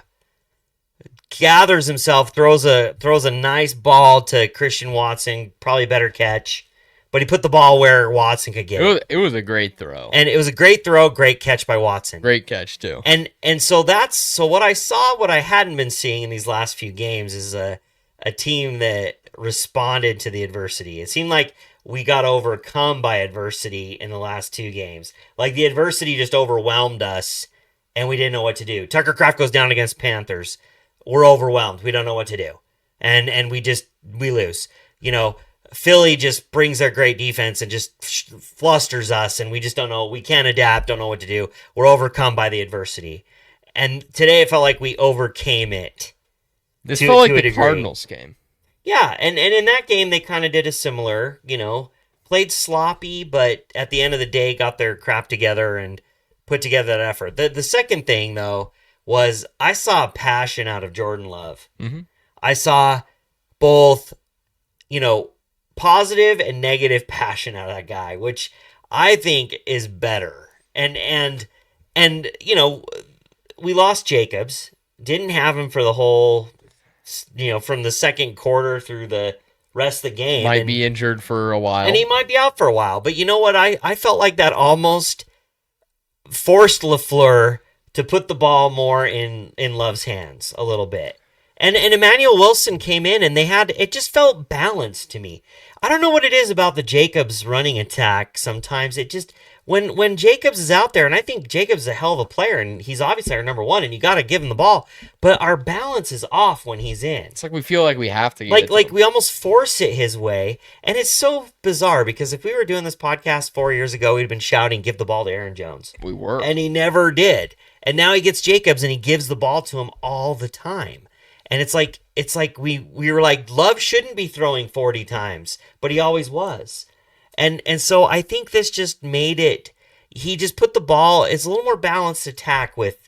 gathers himself, throws a nice ball to Christian Watson, probably a better catch, but he put the ball where Watson could get it. It was a great throw. And it was a great throw, great catch by Watson. Great catch, too. And so what I saw, what I hadn't been seeing in these last few games is a team that responded to the adversity. It seemed like we got overcome by adversity in the last 2 games. Like, the adversity just overwhelmed us, and we didn't know what to do. Tucker Kraft goes down against Panthers. We're overwhelmed. We don't know what to do. And we lose. Philly just brings their great defense and just flusters us, and we just don't know. We can't adapt, don't know what to do. We're overcome by the adversity. And today it felt like we overcame it. This felt like the Cardinals game. Yeah, and in that game, they kind of did a similar, played sloppy, but at the end of the day, got their crap together and put together that effort. The second thing, though, was I saw passion out of Jordan Love. Mm-hmm. I saw both, positive and negative passion out of that guy, which I think is better. And we lost Jacobs, didn't have him for the whole... from the second quarter through the rest of the game. Might be injured for a while. And he might be out for a while. But you know what? I felt like that almost forced LaFleur to put the ball more in Love's hands a little bit. And Emmanuel Wilson came in, and it just felt balanced to me. I don't know what it is about the Jacobs running attack sometimes. It just... When Jacobs is out there, and I think Jacobs is a hell of a player, and he's obviously our number one, and you got to give him the ball, but our balance is off when he's in. It's like we feel like we have to. We almost force it his way, and it's so bizarre because if we were doing this podcast 4 years ago, we'd been shouting, "Give the ball to Aaron Jones." We were, and he never did. And now he gets Jacobs, and he gives the ball to him all the time. And it's like we were like, Love shouldn't be throwing 40 times, but he always was. And so I think this just made it. He just put the ball. It's a little more balanced attack with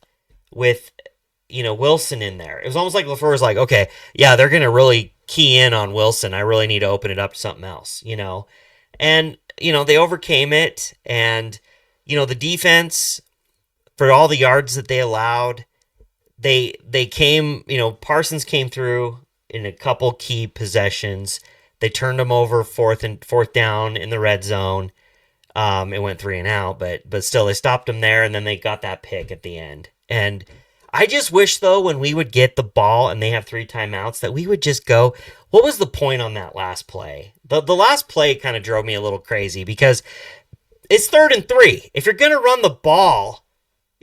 Wilson in there. It was almost like LaFleur was like, okay, yeah, they're gonna really key in on Wilson. I really need to open it up to something else, And they overcame it, and the defense, for all the yards that they allowed, they came. Parsons came through in a couple key possessions. They turned them over fourth down in the red zone. It went 3 and out, but still they stopped them there, and then they got that pick at the end. And I just wish, though, when we would get the ball and they have 3 timeouts, that we would just go, what was the point on that last play? The last play kind of drove me a little crazy because it's 3rd and 3. If you're going to run the ball,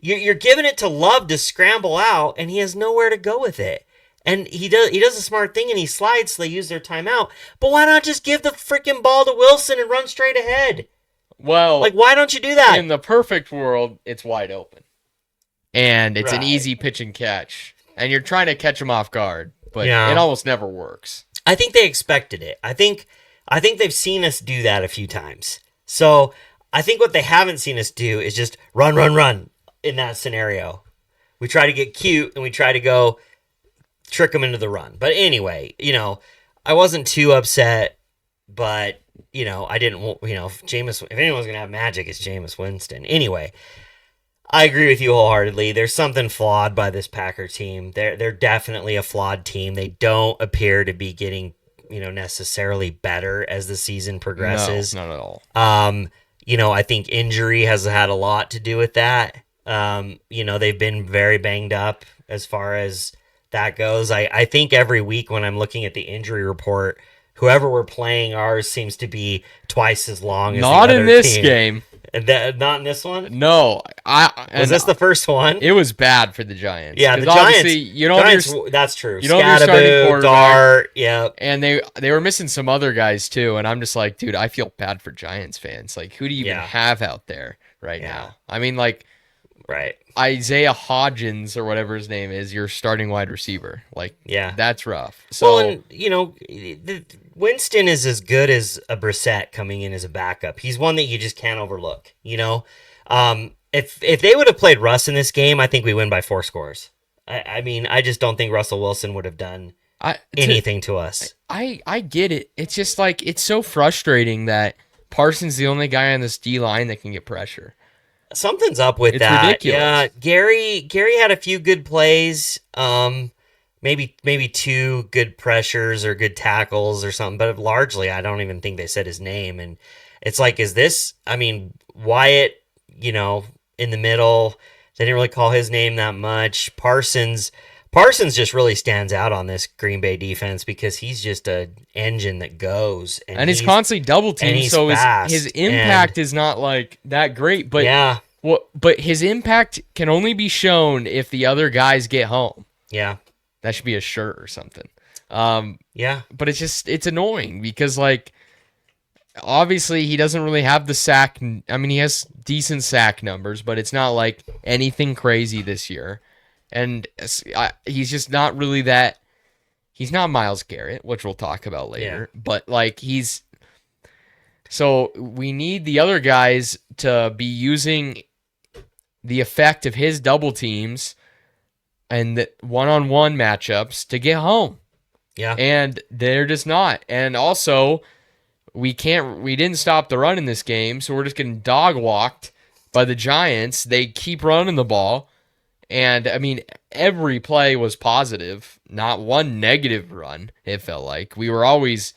you're giving it to Love to scramble out, and he has nowhere to go with it. And he does a smart thing, and he slides, so they use their timeout. But why not just give the freaking ball to Wilson and run straight ahead? Well, like, why don't you do that? In the perfect world, it's wide open. And it's an easy pitch and catch. And you're trying to catch him off guard. But it almost never works. I think they expected it. I think they've seen us do that a few times. So I think what they haven't seen us do is just run in that scenario. We try to get cute, and we try to go trick them into the run. But anyway, I wasn't too upset, but, I didn't, if anyone's going to have magic, it's Jameis Winston. Anyway, I agree with you wholeheartedly. There's something flawed by this Packer team. They're definitely a flawed team. They don't appear to be getting, necessarily better as the season progresses. No, not at all. I think injury has had a lot to do with that. They've been very banged up as far as that goes. I think every week when I'm looking at the injury report, whoever we're playing, ours seems to be twice as long as not the other in this team. Game. Not in this one? No. Was this the first one? It was bad for the Giants. Yeah, the Giants, that's true. You don't have your starting quarterback. Dart, yeah. And they were missing some other guys too, and I'm just like, dude, I feel bad for Giants fans. Like, who do you even have out there right now? I mean, like, right. Isaiah Hodgins or whatever his name is, your starting wide receiver. Like, that's rough. So, Winston is as good as a Brissett coming in as a backup. He's one that you just can't overlook. If they would have played Russ in this game, I think we win by 4 scores. I just don't think Russell Wilson would have done anything to us. I get it. It's just like, it's so frustrating that Parsons is the only guy on this D line that can get pressure. Something's up with that. Ridiculous. Yeah, Gary had a few good plays. Maybe 2 good pressures or good tackles or something, but largely I don't even think they said his name. And it's like, Wyatt, in the middle, they didn't really call his name that much. Parsons just really stands out on this Green Bay defense because he's just an engine that goes. And he's constantly double teamed, so his impact is not like that great. But but his impact can only be shown if the other guys get home. Yeah. That should be a shirt or something. But it's annoying because, like, obviously he doesn't really have the sack. I mean, he has decent sack numbers, but it's not like anything crazy this year. And he's just not really that. He's not Myles Garrett, which we'll talk about later. Yeah. But, like, so we need the other guys to be using the effect of his double teams and the one-on-one matchups to get home. Yeah. And they're just not. And also, we didn't stop the run in this game, so we're just getting dog-walked by the Giants. They keep running the ball. And, I mean, every play was positive. Not one negative run, it felt like. We were always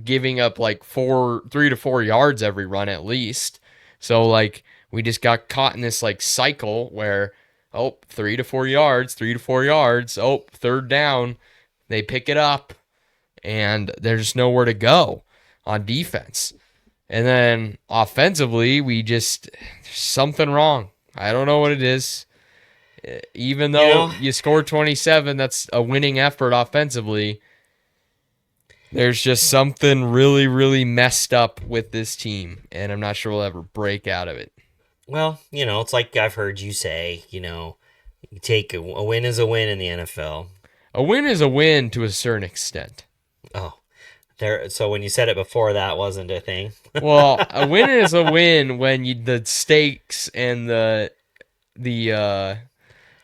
giving up, like, 3 to 4 yards every run at least. So, like, we just got caught in this, like, cycle where, 3 to 4 yards, 3 to 4 yards. 3rd down. They pick it up, and there's nowhere to go on defense. And then offensively, there's something wrong. I don't know what it is. Even though you score 27, that's a winning effort offensively. There's just something really, really messed up with this team, and I'm not sure we'll ever break out of it. Well, it's like I've heard you say, you take a win is a win in the NFL. A win is a win to a certain extent. Oh, so when you said it before, that wasn't a thing. Well, a win is a win when the stakes and the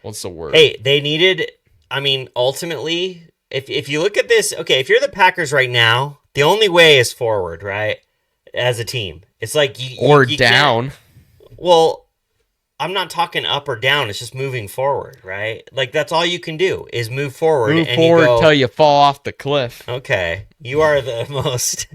what's the word? Hey, they needed. I mean, ultimately, if you look at this, okay, if you're the Packers right now, the only way is forward, right? As a team, it's like you down. Well, I'm not talking up or down. It's just moving forward, right? Like, that's all you can do is move forward. Move forward until you fall off the cliff. Okay. You are the most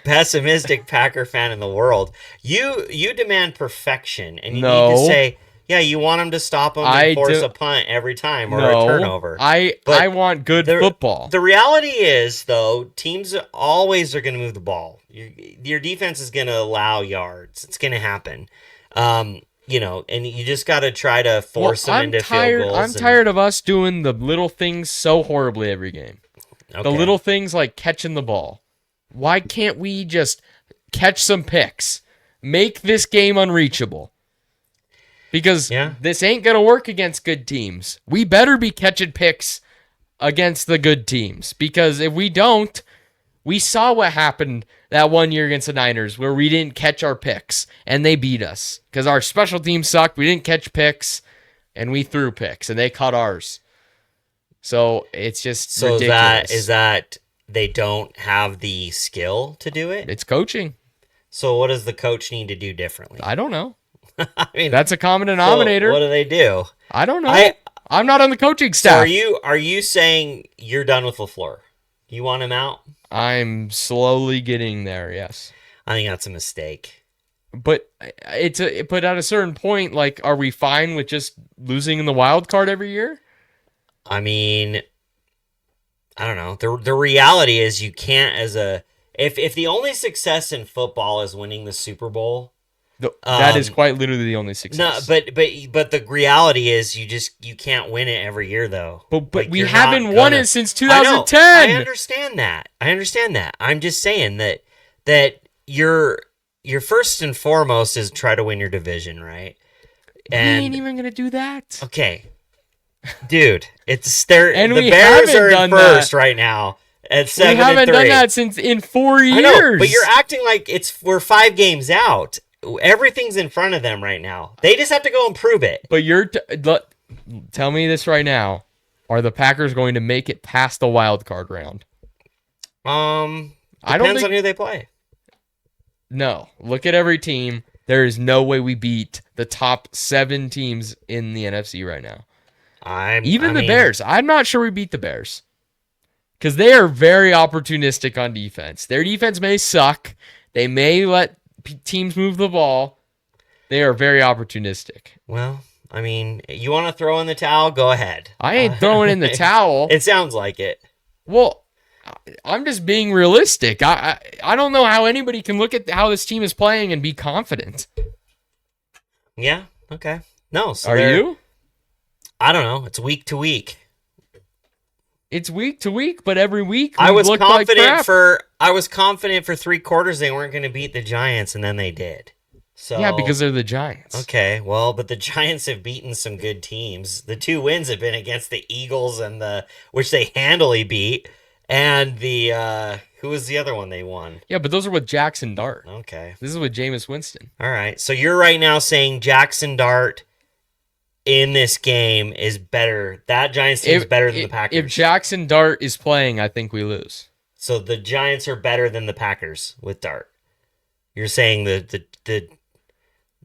pessimistic Packer fan in the world. You demand perfection, and you need to say, Yeah, you want them to stop them and force a punt every time or a turnover. I want good football. The reality is, though, teams always are going to move the ball. Your defense is going to allow yards. It's going to happen. And you just got to try to force them into field goals. I'm tired of us doing the little things so horribly every game. Okay. The little things like catching the ball. Why can't we just catch some picks? Make this game unreachable. Because this ain't going to work against good teams. We better be catching picks against the good teams. Because if we don't, we saw what happened that one year against the Niners where we didn't catch our picks and they beat us. Because our special team sucked. We didn't catch picks and we threw picks and they caught ours. So it's just ridiculous. Is that they don't have the skill to do it? It's coaching. So what does the coach need to do differently? I don't know. I mean, that's a common denominator. So what do they do? I don't know. I'm not on the coaching staff. So are you saying you're done with LaFleur? You want him out? I'm slowly getting there. Yes. I think that's a mistake. But but at a certain point, like, are we fine with just losing in the wild card every year? I mean, I don't know. The reality is you can't if the only success in football is winning the Super Bowl. That is quite literally the only success. No, but the reality is you can't win it every year though. But like, we haven't won it since 2010. I understand that. I'm just saying that your first and foremost is try to win your division, right? And we ain't even gonna do that. Okay, dude, it's there. And the Bears are in first right now. At 7-3. We haven't done that since in 4 years. I know, but you're acting like we're 5 games out. Everything's in front of them right now. They just have to go and prove it. But tell me this right now: are the Packers going to make it past the wild card round? Depends on who they play. No, look at every team. There is no way we beat the top 7 teams in the NFC right now. The Bears. I'm not sure we beat the Bears. Because they are very opportunistic on defense. Their defense may suck. They may let teams move the ball. They are very opportunistic. Well, I mean, you want to throw in the towel? Go ahead. I ain't throwing in the towel. It sounds like it. Well, I'm just being realistic. I don't know how anybody can look at how this team is playing and be confident. Yeah, okay. No, so are you? I don't know. It's week to week. It's week to week, but every week I was confident for 3 quarters they weren't going to beat the Giants, and then they did. So yeah, because they're the Giants. Okay, well, but the Giants have beaten some good teams. The 2 wins have been against the Eagles which they handily beat, and who was the other one they won? Yeah, but those are with Jackson Dart. Okay, this is with Jameis Winston. All right, so you're right now saying Jackson Dart in this game is better. That Giants team is better than the Packers. If Jackson Dart is playing, I think we lose. So the Giants are better than the Packers with Dart. You're saying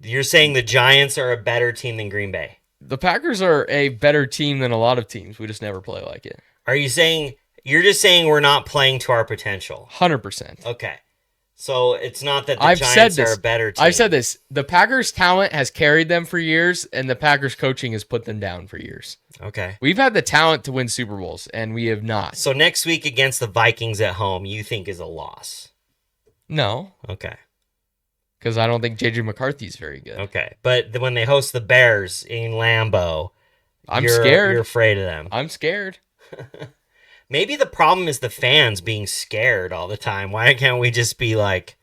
you're saying the Giants are a better team than Green Bay. The Packers are a better team than a lot of teams. We just never play like it. Are you saying you're just saying we're not playing to our potential? 100%. Okay. So it's not that the Giants are a better team. I've said this. The Packers' talent has carried them for years, and the Packers' coaching has put them down for years. Okay. We've had the talent to win Super Bowls, and we have not. So next week against the Vikings at home, you think is a loss? No. Okay. Because I don't think J.J. McCarthy is very good. Okay. But when they host the Bears in Lambeau, I'm scared. You're afraid of them. I'm scared. Maybe the problem is the fans being scared all the time. Why can't we just be like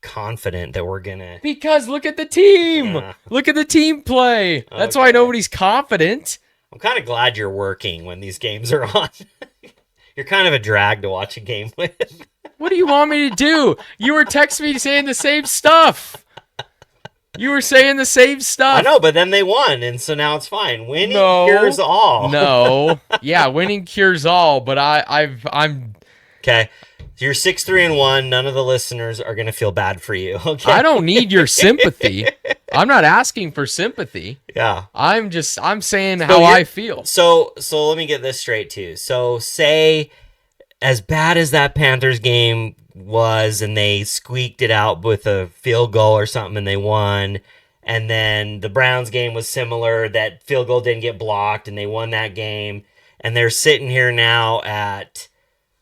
confident that we're gonna? Because look at the team. Yeah. Look at the team play. That's why nobody's confident. I'm kind of glad you're working when these games are on. You're kind of a drag to watch a game with. What do you want me to do? You were texting me saying the same stuff. You were saying the same stuff. I know, but then they won, and so now it's fine. Winning cures all. No. Yeah, winning cures all, but I'm... Okay. You're 6-3-1. None of the listeners are going to feel bad for you. Okay. I don't need your sympathy. I'm not asking for sympathy. Yeah. I'm saying how I feel. So let me get this straight, too. So say, as bad as that Panthers game was, and they squeaked it out with a field goal or something, and they won, And then the Browns game was similar. That field goal didn't get blocked, and they won that game. And they're sitting here now at,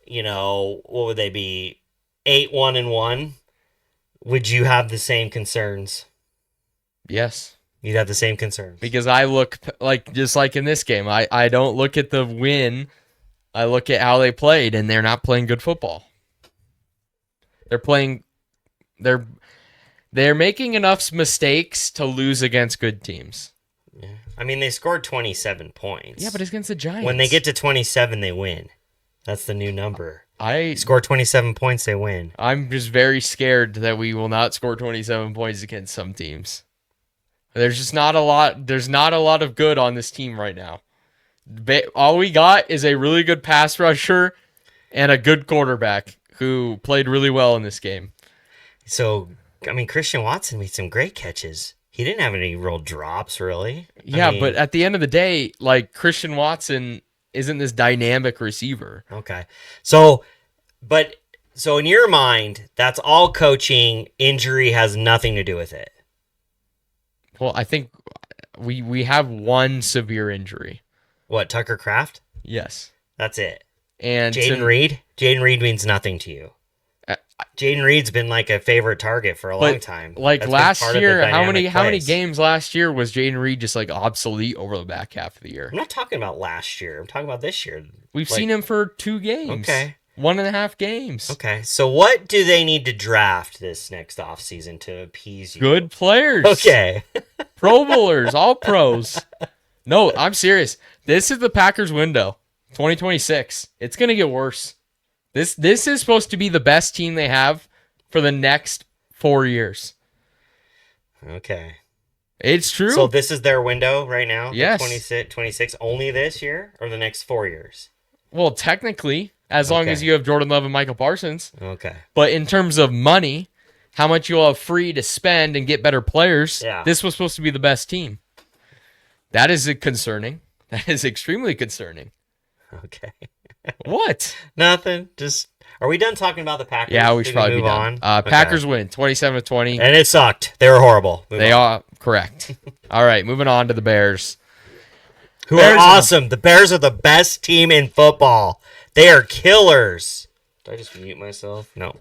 what would they be? 8-1-1. Would you have the same concerns? Yes. You'd have the same concerns. Because I look just like in this game. I don't look at the win. I look at how they played, and they're not playing good football. They're making enough mistakes to lose against good teams. Yeah. I mean, they scored 27 points. Yeah, but it's against the Giants. When they get to 27, they win. That's the new number. I score 27 points, they win. I'm just very scared that we will not score 27 points against some teams. There's just not a lot. There's not a lot of good on this team right now. All we got is a really good pass rusher and a good quarterback who played really well in this game. So, I mean, Christian Watson made some great catches. He didn't have any real drops, really. Yeah, but at the end of the day, Christian Watson isn't this dynamic receiver. Okay. So in your mind, that's all coaching. Injury has nothing to do with it. Well, I think we have one severe injury. What, Tucker Kraft? Yes. That's it. And Jaden Reed? Jaden Reed means nothing to you. Jaden Reed's been a favorite target for a long time. That's last year, how many games last year was Jaden Reed just obsolete over the back half of the year? I'm not talking about last year. I'm talking about this year. We've seen him for 2 games. Okay. 1.5 games. Okay. So what do they need to draft this next offseason to appease you? Good players. Okay. Pro Bowlers, all pros. No, I'm serious. This is the Packers window. 2026. It's going to get worse. This is supposed to be the best team they have for the next 4 years. Okay. It's true. So this is their window right now? Yes. 26 only this year or the next 4 years? Well, technically, as long as you have Jordan Love and Michael Parsons. Okay. But in terms of money, how much you'll have free to spend and get better players, this was supposed to be the best team. That is concerning. That is extremely concerning. Okay. What? Nothing. Just, are we done talking about the Packers? Yeah, we should probably be done. Packers win 27-20. And it sucked. They were horrible. They are correct. All right, moving on to the Bears. Who are awesome. The Bears are the best team in football. They are killers. Did I just mute myself? No.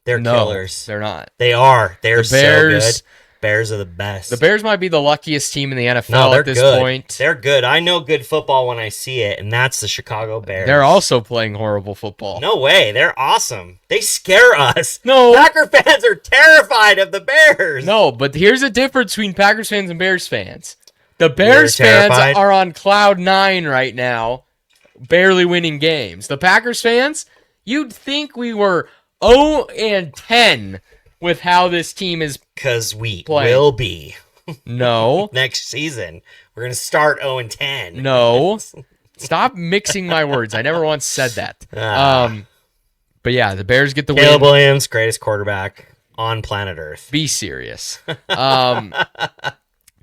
They're killers. They're not. They are. They're the Bears, so good. Bears are the best. The Bears might be the luckiest team in the NFL at this point. They're good. I know good football when I see it, and that's the Chicago Bears. They're also playing horrible football. No way. They're awesome. They scare us. No. Packer fans are terrified of the Bears. No, but here's the difference between Packers fans and Bears fans. The Bears fans are on cloud 9 right now, barely winning games. The Packers fans, you'd think we were 0-10 with how this team is because we will be. No. Next season, we're going to start 0-10. No. Stop mixing my words. I never once said that. But yeah, the Bears get the win. Caleb Williams, greatest quarterback on planet Earth. Be serious.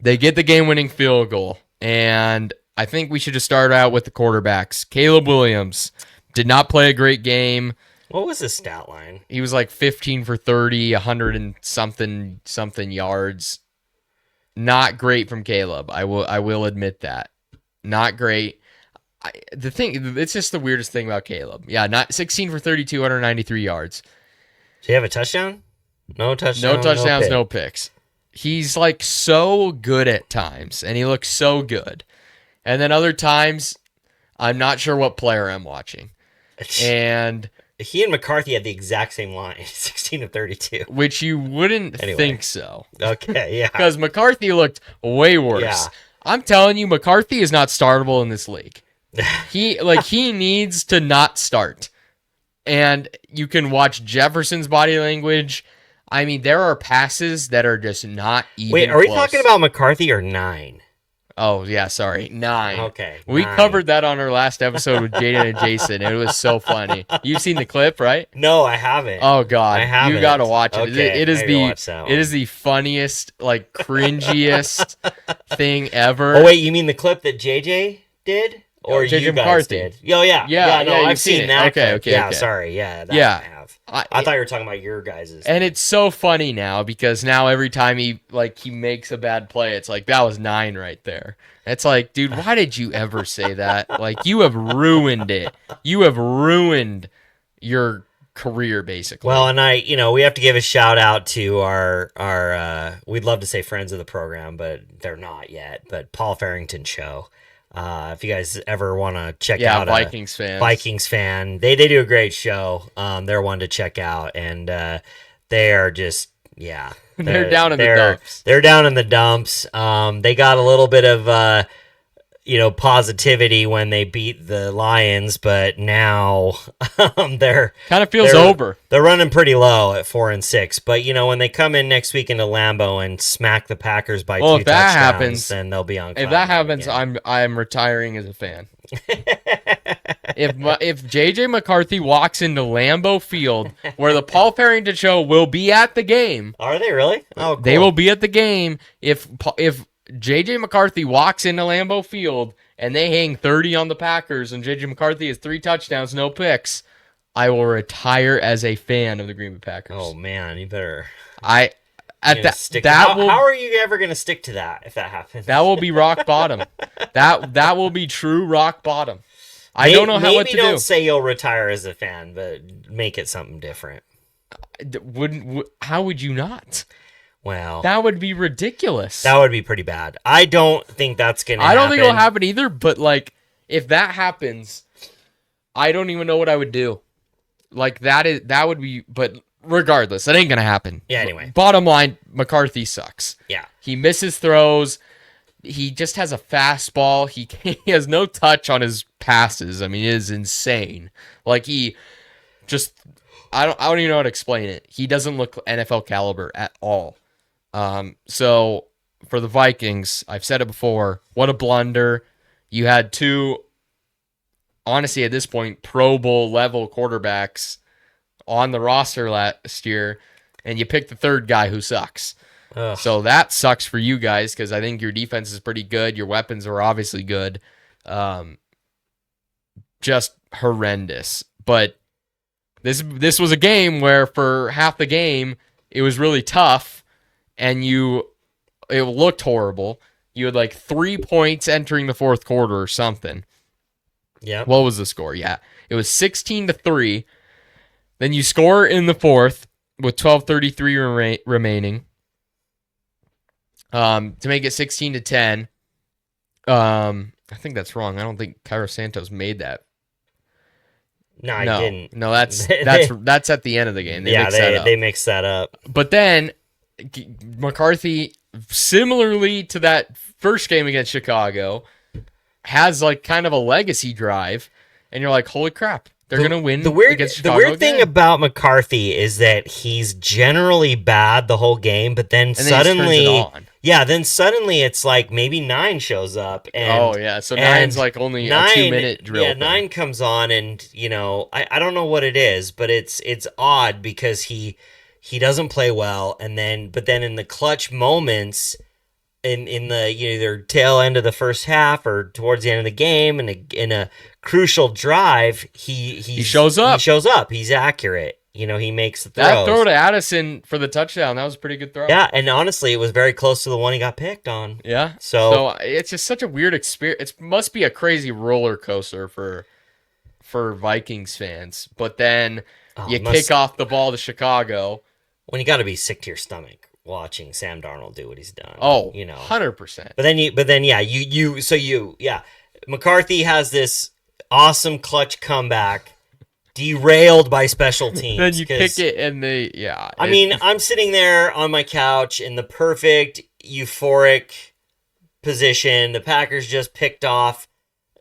They get the game-winning field goal, and I think we should just start out with the quarterbacks. Caleb Williams did not play a great game. What was his stat line? He was 15 for 30, 100 and something yards. Not great from Caleb. I will admit that. Not great. It's just the weirdest thing about Caleb. Yeah, not 16 for 32, 193 yards. Did he have a touchdown? No touchdown. No touchdowns, no picks. He's so good at times, and he looks so good. And then other times, I'm not sure what player I'm watching. And he and McCarthy had the exact same line, 16 of 32. Which you wouldn't think so. Okay, yeah. Because McCarthy looked way worse. Yeah. I'm telling you, McCarthy is not startable in this league. He needs to not start. And you can watch Jefferson's body language. I mean, there are passes that are just not even Wait, are we close. talking about McCarthy or 9? Oh, yeah, sorry. 9. Okay. We 9. covered that on our last episode with Jaden and Jason. It was so funny. You've seen the clip, right? No, I haven't. Oh, God. I haven't. You got to watch it. Okay, it is the funniest, cringiest thing ever. Oh, wait, you mean the clip that JJ did? Or JJ you guys McCarthy did? Oh, yeah. Yeah, no, I've you've seen it. that. Okay. Yeah, sorry. Yeah, that I have. I thought you were talking about your guys's. And it's so funny now because now every time he makes a bad play, it's like, that was 9 right there. It's like, dude, why did you ever say that? Like, you have ruined it. You have ruined your career, basically. Well, and we have to give a shout out to our we'd love to say friends of the program, but they're not yet. But Paul Farrington Show. If you guys ever want to check out Vikings fan, they do a great show. They're one to check out, and they are just they're down in the dumps. They're down in the dumps. They got a little bit of positivity when they beat the Lions, but now they're kind of feels over. They're running pretty low at 4-6. But when they come in next week into Lambeau and smack the Packers by 2 touchdowns, then they'll be on. If that happens, I'm retiring as a fan. If JJ McCarthy walks into Lambeau Field, where the Paul Farrington Show will be at the game, are they really? Oh, cool. They will be at the game if JJ McCarthy walks into Lambeau Field and they hang 30 on the Packers and JJ McCarthy has 3 touchdowns, no picks, I will retire as a fan of the Green Bay Packers. Oh man, you better. How are you ever going to stick to that if that happens? That will be rock bottom. That will be true rock bottom. I don't know what to do. Maybe don't say you'll retire as a fan, but make it something different. How would you not? Well, that would be ridiculous. That would be pretty bad. I don't think that's going to happen. I don't think it'll happen either, but if that happens, I don't even know what I would do. That would be, but regardless, that ain't going to happen. Yeah, anyway. Bottom line, McCarthy sucks. Yeah. He misses throws. He just has a fastball. He has no touch on his passes. I mean, it is insane. I don't even know how to explain it. He doesn't look NFL caliber at all. So for the Vikings, I've said it before, what a blunder. You had 2, honestly, at this point, Pro Bowl level quarterbacks on the roster last year, and you picked the 3rd guy who sucks. Ugh. So that sucks for you guys because I think your defense is pretty good. Your weapons are obviously good. Just horrendous. But this was a game where for half the game, it was really tough. And it looked horrible. You had 3 points entering the 4th quarter or something. Yeah. What was the score? Yeah. It was 16-3. Then you score in the 4th with 12:33 remaining. To make it 16-10. I think that's wrong. I don't think Cairo Santos made that. No, he didn't. No, that's at the end of the game. They mixed that up. But then McCarthy, similarly to that first game against Chicago, has kind of a legacy drive, and you're like, holy crap, they're going to win against Chicago. The weird thing about McCarthy is that he's generally bad the whole game, but then suddenly it's maybe 9 shows up. And, so 9's only a 2-minute drill. Yeah, 9 comes on, and I don't know what it is, but it's odd because he doesn't play well, but then in the clutch moments, in the either tail end of the first half or towards the end of the game, and in a crucial drive, he shows up. He shows up. He's accurate. He makes the throws. That throw to Addison for the touchdown, that was a pretty good throw. Yeah, and honestly, it was very close to the one he got picked on. Yeah. So it's just such a weird experience. It must be a crazy roller coaster for Vikings fans. But then kick off the ball to Chicago. When you got to be sick to your stomach watching Sam Darnold do what he's done. 100%. But then McCarthy has this awesome clutch comeback derailed by special teams. Then you kick it and I'm sitting there on my couch in the perfect euphoric position. The Packers just picked off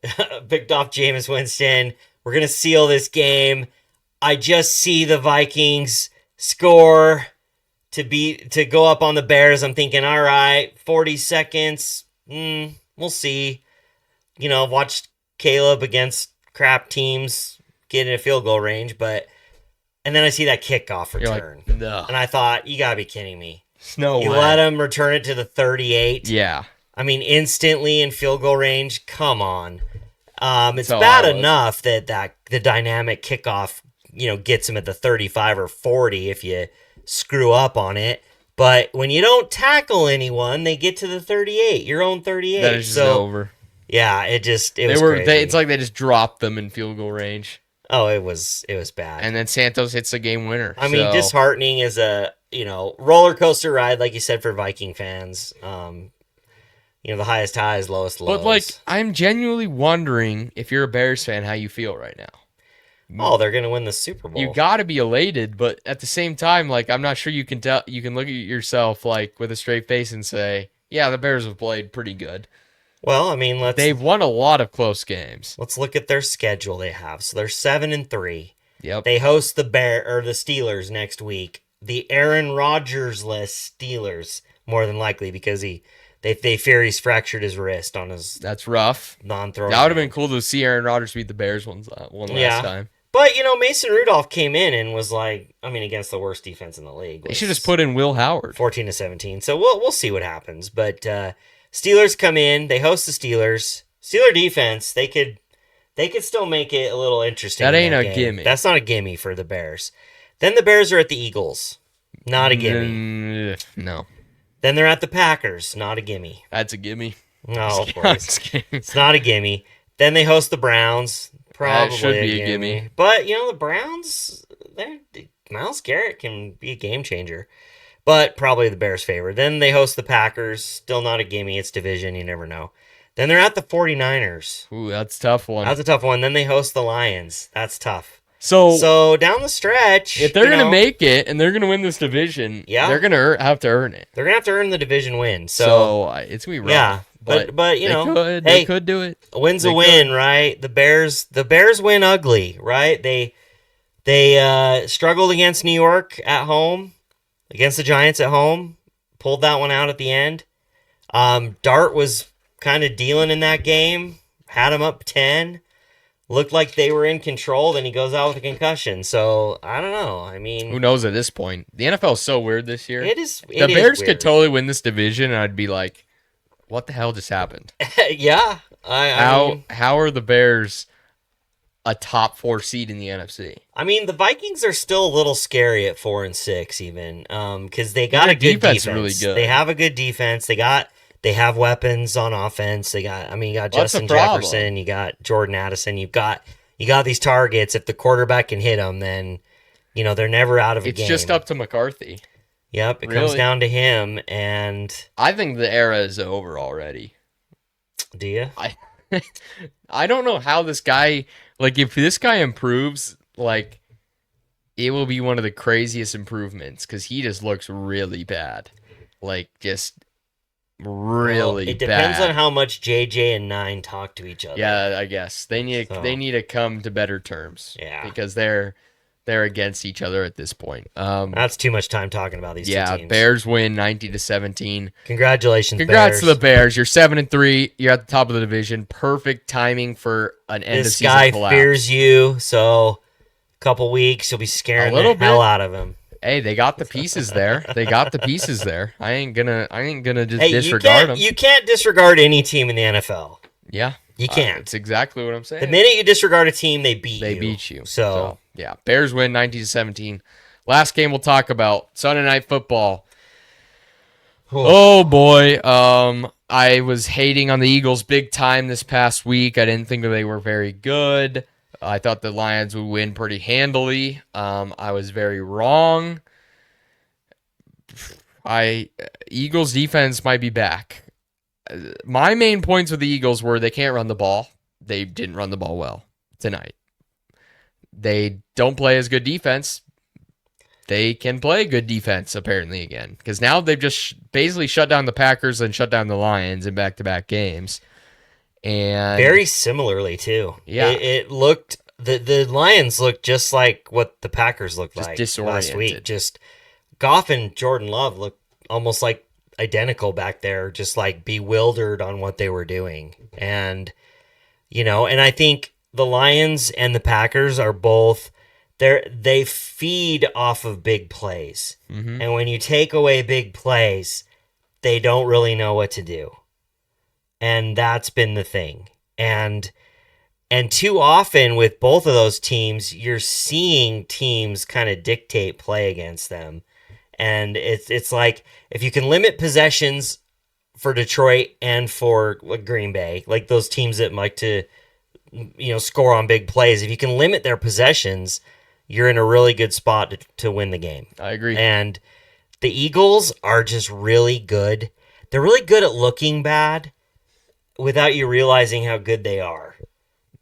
Jameis Winston. We're going to seal this game. I just see the Vikings score to go up on the Bears. I'm thinking, all right, 40 seconds. We'll see. Watched Caleb against crap teams get in a field goal range, and then I see that kickoff return. No. And I thought, you gotta be kidding me. No way. You let him return it to the 38. Yeah. I mean, instantly in field goal range. Come on. It's bad enough that the dynamic kickoff gets them at the 35 or 40 if you screw up on it. But when you don't tackle anyone, they get to the 38, your own 38. That is just over. Yeah, it was crazy. It's like they just dropped them in field goal range. Oh, it was bad. And then Santos hits the game winner. I mean, disheartening as a roller coaster ride, like you said, for Viking fans. The highest highs, lowest lows. But I'm genuinely wondering if you're a Bears fan, how you feel right now. Oh, they're gonna win the Super Bowl. You got to be elated, but at the same time, I'm not sure you can tell. You can look at yourself with a straight face and say, "Yeah, the Bears have played pretty good." Well, I mean, they've won a lot of close games. Let's look at their schedule they have. So they're 7-3. Yep. They host the Steelers next week. The Aaron Rodgers-less Steelers, more than likely, because they fear he's fractured his wrist on his. That's rough. Non-throw. That would have been cool to see Aaron Rodgers beat the Bears one last time. But Mason Rudolph came in and was against the worst defense in the league. They should just put in Will Howard. 14-17. So we'll see what happens. But Steelers come in. They host the Steelers. Steeler defense. They could still make it a little interesting. That ain't a gimme. That's not a gimme for the Bears. Then the Bears are at the Eagles. Not a gimme. No. Then they're at the Packers. Not a gimme. That's a gimme. No, of course. It's not a gimme. Then they host the Browns. Probably that should be a gimme. But, the Browns, Myles Garrett can be a game changer. But probably the Bears' favor. Then they host the Packers. Still not a gimme. It's division. You never know. Then they're at the 49ers. Ooh, that's a tough one. That's a tough one. Then they host the Lions. That's tough. So down the stretch, if they're going to make it and they're going to win this division, they're going to have to earn it. They're going to have to earn the division win. So it's going to be rough. Yeah, but they could do it. A win's a win, right? The Bears win ugly, right? They struggled against New York at home, against the Giants at home, pulled that one out at the end. Dart was kind of dealing in that game, had him up 10. Looked like they were in control, then he goes out with a concussion. So, I don't know. I mean, who knows at this point? The NFL is so weird this year. The Bears could totally win this division, and I'd be like, what the hell just happened? Yeah. How are the Bears a top 4 seed in the NFC? I mean, the Vikings are still a little scary at 4-6 even, because they got a good defense. Really good. They have a good defense. They have weapons on offense. You got Justin Jefferson. You got Jordan Addison. You got these targets. If the quarterback can hit them, then they're never out of a game. It's just up to McCarthy. Yep, it comes down to him, and I think the era is over already. Do you? I don't know how this guy, if this guy improves, it will be one of the craziest improvements because he just looks really bad, just. Really it depends bad. on how much JJ and 9 talk to each other. Yeah, I guess they need to come to better terms. Yeah, because they're against each other at this point. That's too much time talking about these two teams. Yeah, Bears win 19-17. Congratulations, Congrats Bears. to the Bears. You're 7-3. You're at the top of the division. Perfect timing for an end of season collapse. This guy fears you, so a couple weeks you'll be scaring the hell out of him. Hey, they got the pieces there. I ain't gonna just disregard them. You can't disregard any team in the NFL. Yeah. You can't. That's exactly what I'm saying. The minute you disregard a team, they beat you. They beat you. So yeah, Bears win 19-17. Last game we'll talk about, Sunday Night Football. Oh boy. I was hating on the Eagles big time this past week. I didn't think they were very good. I thought the Lions would win pretty handily. I was very wrong. Eagles defense might be back. My main points with the Eagles were they can't run the ball. They didn't run the ball well tonight. They don't play as good defense. They can play good defense apparently again because now they've just basically shut down the Packers and shut down the Lions in back-to-back games. And very similarly too. Yeah, it looked the Lions looked just like what the Packers looked like last week. Just Goff and Jordan Love looked almost like identical back there, just like bewildered on what they were doing. And and I think the Lions and the Packers are both they feed off of big plays. Mm-hmm. And when you take away big plays, they don't really know what to do. And that's been the thing. And And too often with both of those teams, you're seeing teams kind of dictate play against them. And it's like if you can limit possessions for Detroit and for Green Bay, like those teams that like to score on big plays, if you can limit their possessions, you're in a really good spot to win the game. I agree. And the Eagles are just really good. They're really good at looking bad without you realizing how good they are.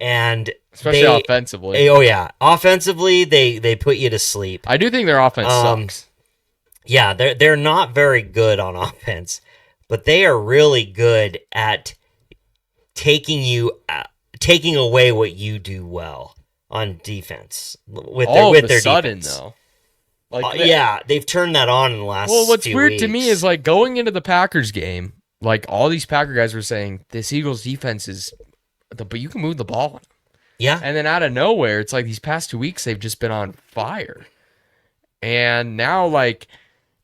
And especially offensively. Oh yeah, offensively they put you to sleep. I do think their offense sucks. Yeah, they're not very good on offense, but they are really good at taking away what you do well on defense with their sudden, defense. Though. They've turned that on in the last. Well, what's weird weeks. to me is like going into the Packers game, like all these Packer guys were saying this Eagles defense is, but you can move the ball. Yeah, and then out of nowhere, it's like these past 2 weeks they've just been on fire, and now like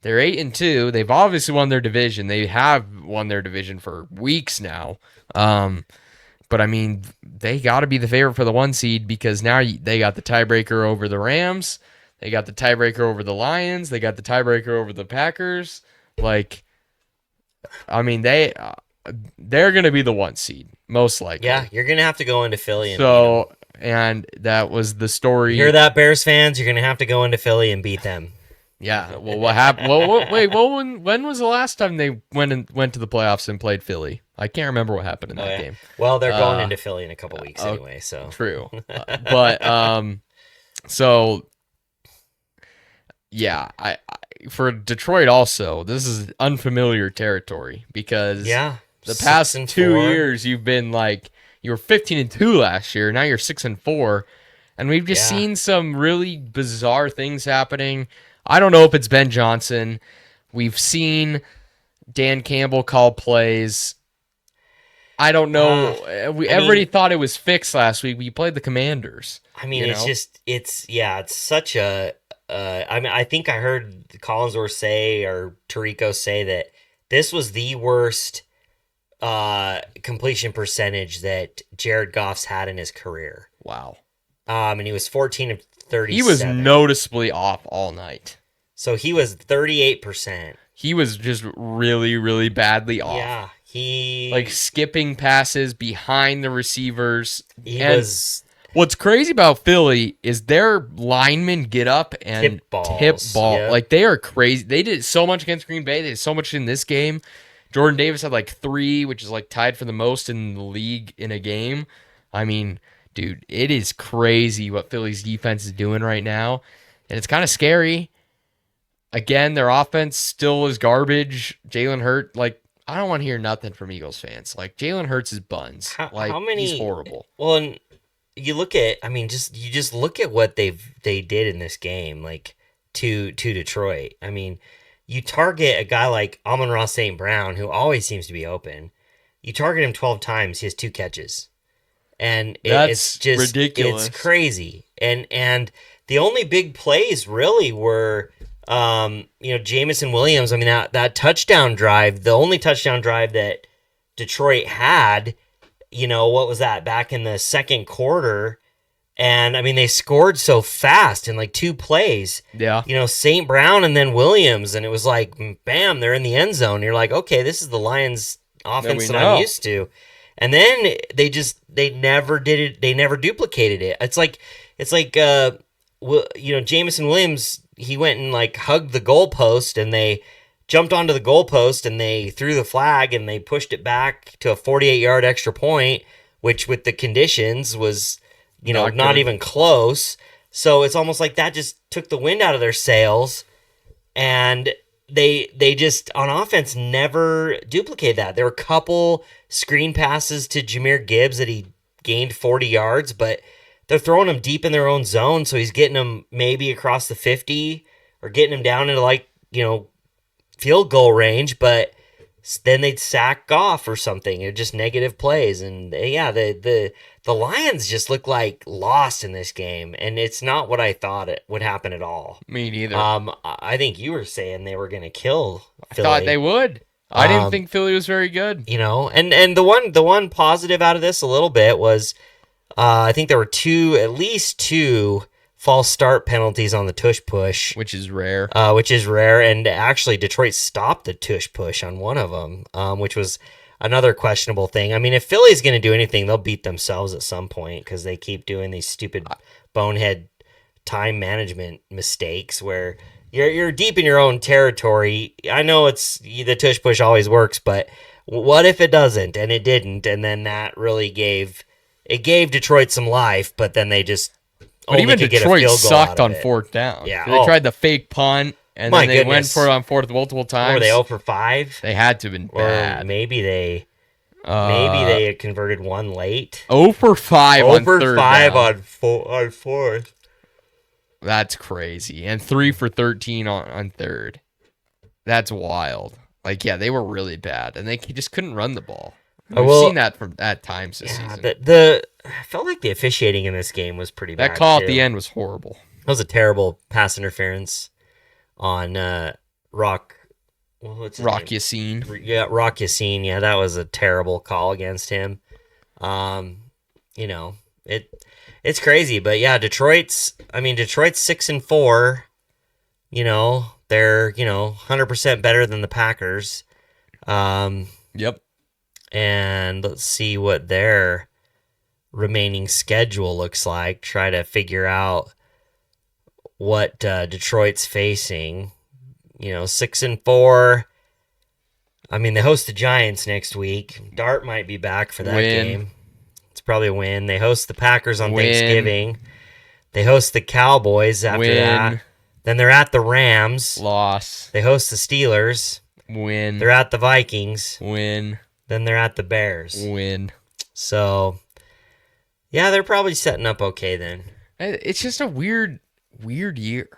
they're 8-2. They've obviously won their division. They have won their division for weeks now. But I mean, they got to be the favorite for the 1 seed because now they got the tiebreaker over the Rams. They got the tiebreaker over the Lions. They got the tiebreaker over the Packers. Like, I mean, they're going to be the 1 seed, most likely. Yeah, you're going to have to go into Philly. And that was the story. You hear that, Bears fans? You're going to have to go into Philly and beat them. Yeah. Well, what happened? When was the last time they went to the playoffs and played Philly? I can't remember what happened in that game. Well, they're going into Philly in a couple weeks anyway, so. True. But so yeah, I for Detroit also, this is unfamiliar territory because the past 2 years you've been like you were 15-2 last year, now you're 6-4, and we've just seen some really bizarre things happening. I don't know if it's Ben Johnson. We've seen Dan Campbell call plays. I don't know. Everybody thought it was fixed last week. We played the Commanders. I mean, it's such a. I think I heard Collinsworth say or Tirico say that this was the worst completion percentage that Jared Goff's had in his career. Wow. And he was 14 of 37. He was noticeably off all night. So he was 38%. He was just really, really badly off. Yeah, he like skipping passes behind the receivers. What's crazy about Philly is their linemen get up and tip ball. Yep. Like they are crazy. They did so much against Green Bay. They did so much in this game. Jordan Davis had like 3, which is like tied for the most in the league in a game. I mean, dude, it is crazy what Philly's defense is doing right now. And it's kind of scary. Again, their offense still is garbage. Jalen Hurts, like, I don't want to hear nothing from Eagles fans. Like, Jalen Hurts is buns. He's horrible. Well, and you look at, you just look at what they did in this game, like, to Detroit. I mean, you target a guy like Amon-Ra St. Brown, who always seems to be open. You target him 12 times, he has 2 catches. And it's just ridiculous. It's crazy. And the only big plays really were Jameson Williams. I mean, that touchdown drive, the only touchdown drive that Detroit had, what was that, back in the second quarter? And, I mean, they scored so fast in, like, 2 plays. Yeah. St. Brown and then Williams, and it was like, bam, they're in the end zone. You're like, okay, this is the Lions offense that I'm used to. And then they never did it. They never duplicated it. It's like Jameson Williams, he went and, like, hugged the goalpost, and they jumped onto the goalpost, and they threw the flag, and they pushed it back to a 48-yard extra point, which with the conditions was, not even close. So it's almost like that just took the wind out of their sails, and they just, on offense, never duplicated that. There were a couple screen passes to Jahmyr Gibbs that he gained 40 yards, but they're throwing him deep in their own zone, so he's getting them maybe across the 50 or getting them down into, field goal range, but then they'd sack Goff or something. Or just negative plays. And, the Lions just look like lost in this game, and it's not what I thought it would happen at all. Me neither. I think you were saying they were going to kill Philly. I thought they would. I didn't think Philly was very good. And the one positive out of this a little bit was I think there were at least two false start penalties on the tush push, which is rare. And actually Detroit stopped the tush push on one of them, which was another questionable thing. I mean, if Philly's going to do anything, they'll beat themselves at some point because they keep doing these stupid bonehead time management mistakes where you're deep in your own territory. I know the tush push always works, but what if it doesn't? And it didn't, and then that really gave Detroit some life, but then they just But even Detroit sucked on fourth down. Yeah, they tried the fake punt, and then they went for it on fourth multiple times. Were they 0 for 5? They had to have been bad. Or maybe they had converted one late. 0 for 5 on third 0 for 5 down. on fourth. That's crazy. And 3 for 13 on third. That's wild. Like, yeah, they were really bad, and they just couldn't run the ball. We've seen that at times this season. I felt like the officiating in this game was pretty bad. That call at the end was horrible. That was a terrible pass interference on Rock. What's his Rock name? Yassin. Yeah, Rock Yassin. Yeah, that was a terrible call against him. It's crazy, but yeah, Detroit's 6-4. They're 100% better than the Packers. Yep. And let's see what their remaining schedule looks like. Try to figure out what Detroit's facing. 6-4. I mean, they host the Giants next week. Dart might be back for that game. It's probably a win. They host the Packers on Thanksgiving. They host the Cowboys after that. Then they're at the Rams. Loss. They host the Steelers. Win. They're at the Vikings. Win. Then they're at the Bears. Win. So, yeah, they're probably setting up okay then. It's just a weird year.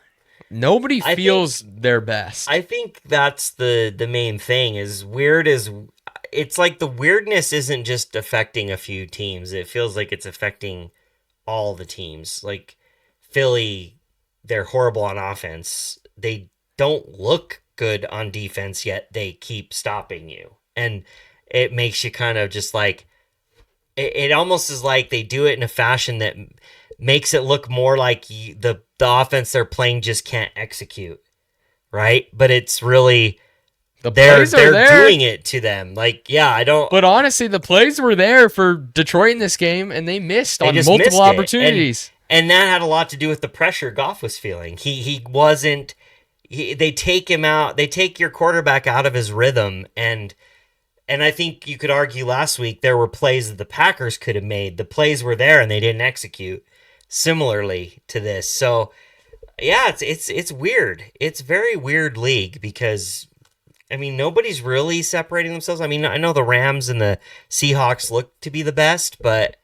Nobody feels their best. I think that's the main thing. It's like the weirdness isn't just affecting a few teams. It feels like it's affecting all the teams. Like Philly, they're horrible on offense. They don't look good on defense, yet they keep stopping you. And it makes you kind of just like, it almost is like they do it in a fashion that makes it look more like the offense they're playing just can't execute, right? But it's really they're doing it to them. Like, yeah, I don't. But honestly, the plays were there for Detroit in this game, and they missed on multiple opportunities. And that had a lot to do with the pressure Goff was feeling. He wasn't. They take him out. They take your quarterback out of his rhythm, and I think you could argue last week there were plays that the Packers could have made. The plays were there, and they didn't execute. Similarly to this, so yeah, it's weird. It's a very weird league because, I mean, nobody's really separating themselves. I mean, I know the Rams and the Seahawks look to be the best, but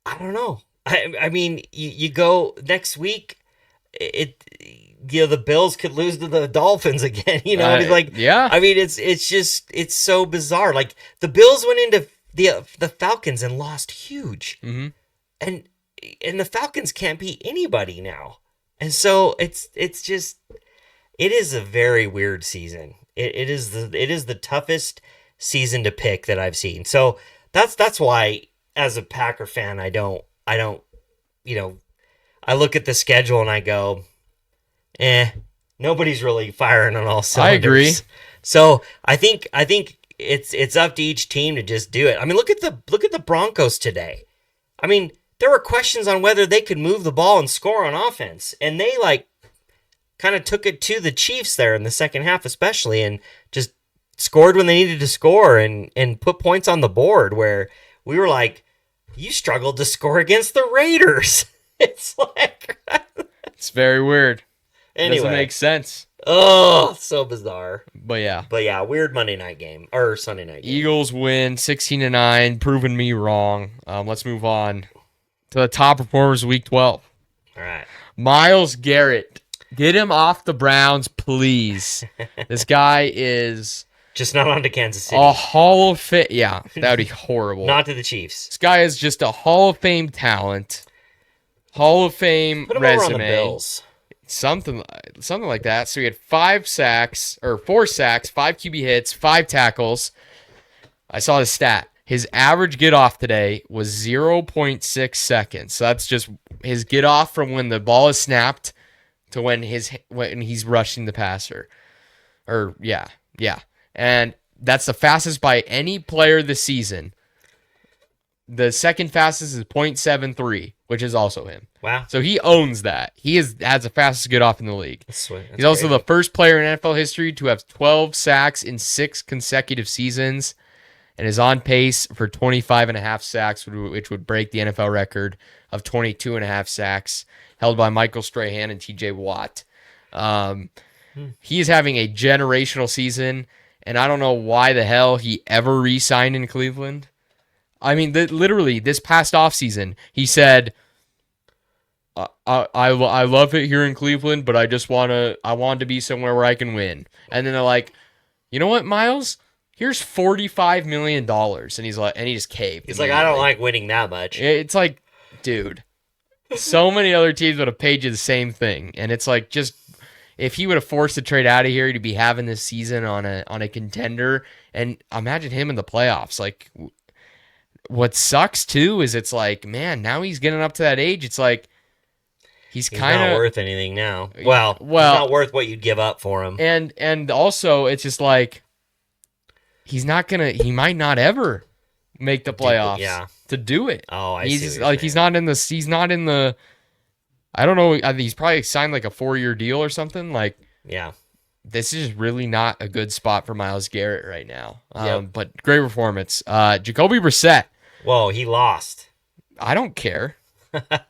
I don't know. I mean, you go next week, the Bills could lose to the Dolphins again. Yeah. I mean, it's so bizarre. Like the Bills went into the Falcons and lost huge, and the Falcons can't beat anybody now. And so it is a very weird season. It is the toughest season to pick that I've seen. So that's why as a Packer fan, I don't, I look at the schedule and I go, nobody's really firing on all cylinders. I agree. So I think it's up to each team to just do it. I mean, look at the Broncos today. I mean, there were questions on whether they could move the ball and score on offense. And they kind of took it to the Chiefs there in the second half, especially, and just scored when they needed to score and put points on the board where we were like, you struggled to score against the Raiders. It's like, it's very weird. Anyway. It doesn't make sense. Oh, so bizarre. But yeah, weird Monday night game or Sunday night game. Eagles win 16-9, proving me wrong. Let's move on to the top performers of Week 12. All right. Myles Garrett. Get him off the Browns, please. This guy is just not on to Kansas City. A Hall of Fame. Yeah, that would be horrible. Not to the Chiefs. This guy is just a Hall of Fame talent. Hall of Fame Put him resume. over on the Bills. Something like that. So he had 4 sacks, 5 QB hits, 5 tackles. I saw the stat. His average get off today was 0.6 seconds. So that's just his get off from when the ball is snapped to when he's rushing the passer. Yeah. And that's the fastest by any player this season. The second fastest is 0.73, which is also him. Wow. So he owns that. He has the fastest get off in the league. That's He's also crazy. the first player in NFL history to have 12 sacks in 6 consecutive seasons, and is on pace for 25.5 sacks, which would break the NFL record of 22.5 sacks held by Michael Strahan and TJ Watt. He is having a generational season, and I don't know why the hell he ever re-signed in Cleveland. I mean, literally, this past offseason, he said, I love it here in Cleveland, but I want to be somewhere where I can win. And then they're like, you know what, Miles? Here's $45 million. And he just caved. He's like, I don't like winning that much. It's like, dude, so many other teams would have paid you the same thing. And it's like, just, if he would have forced a trade out of here, he'd be having this season on a contender. And imagine him in the playoffs. Like, what sucks too is it's like, man, now he's getting up to that age. It's like he's kind of not worth anything now. Well, he's not worth what you'd give up for him. And also, it's just like he might not ever make the playoffs to do it. Oh, I see. He's Like he's not in the. I don't know. I think he's probably signed like a 4-year deal or something. Like, yeah. This is really not a good spot for Myles Garrett right now. Yep. But great performance. Jacoby Brissett. Whoa, he lost. I don't care.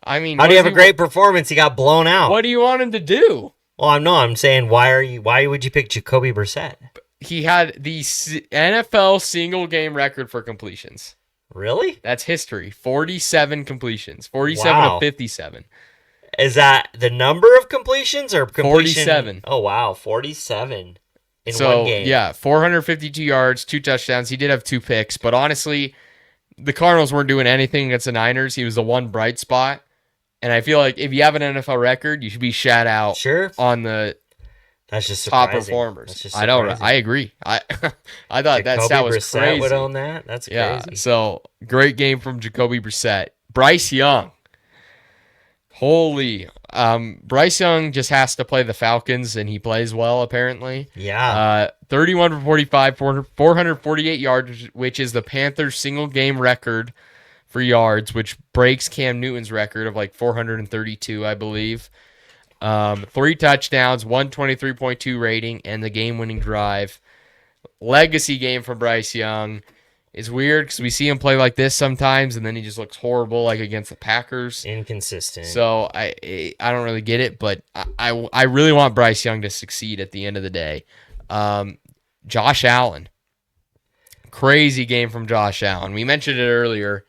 I mean, how do you have a great performance? He got blown out. What do you want him to do? Well, I'm saying, why would you pick Jacoby Brissett? He had the NFL single game record for completions. Really? That's history. 47 completions. 47 of 57. Is that the number of completions or completion? 47. Oh, wow. 47 in so, one game. Yeah, 452 yards, 2 touchdowns. He did have 2 picks, but honestly, the Cardinals weren't doing anything against the Niners. He was the one bright spot. And I feel like if you have an NFL record, you should be shout out on the That's just top surprising. performers. I know. I agree. I thought that stat was Brissett crazy. Would own that? That's crazy. Yeah, so great game from Jacoby Brissett. Bryce Young. Holy. Bryce Young just has to play the Falcons, and he plays well, apparently. Yeah. 31 for 45, 448 yards, which is the Panthers' single-game record for yards, which breaks Cam Newton's record of like 432, I believe. 3 touchdowns, 123.2 rating, and the game-winning drive. Legacy game from Bryce Young. It's weird because we see him play like this sometimes, and then he just looks horrible, like against the Packers. Inconsistent. So I don't really get it, but I really want Bryce Young to succeed at the end of the day. Josh Allen. Crazy game from Josh Allen. We mentioned it earlier.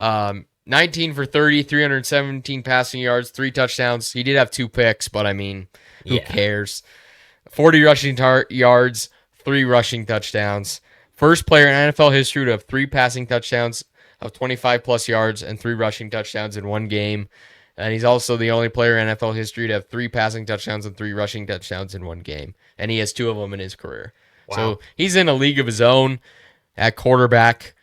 19 for 30, 317 passing yards, 3 touchdowns. He did have 2 picks, but I mean, who cares? 40 rushing yards, 3 rushing touchdowns. First player in NFL history to have 3 passing touchdowns of 25-plus yards and 3 rushing touchdowns in one game. And he's also the only player in NFL history to have 3 passing touchdowns and 3 rushing touchdowns in one game. And he has 2 of them in his career. Wow. So he's in a league of his own at quarterback.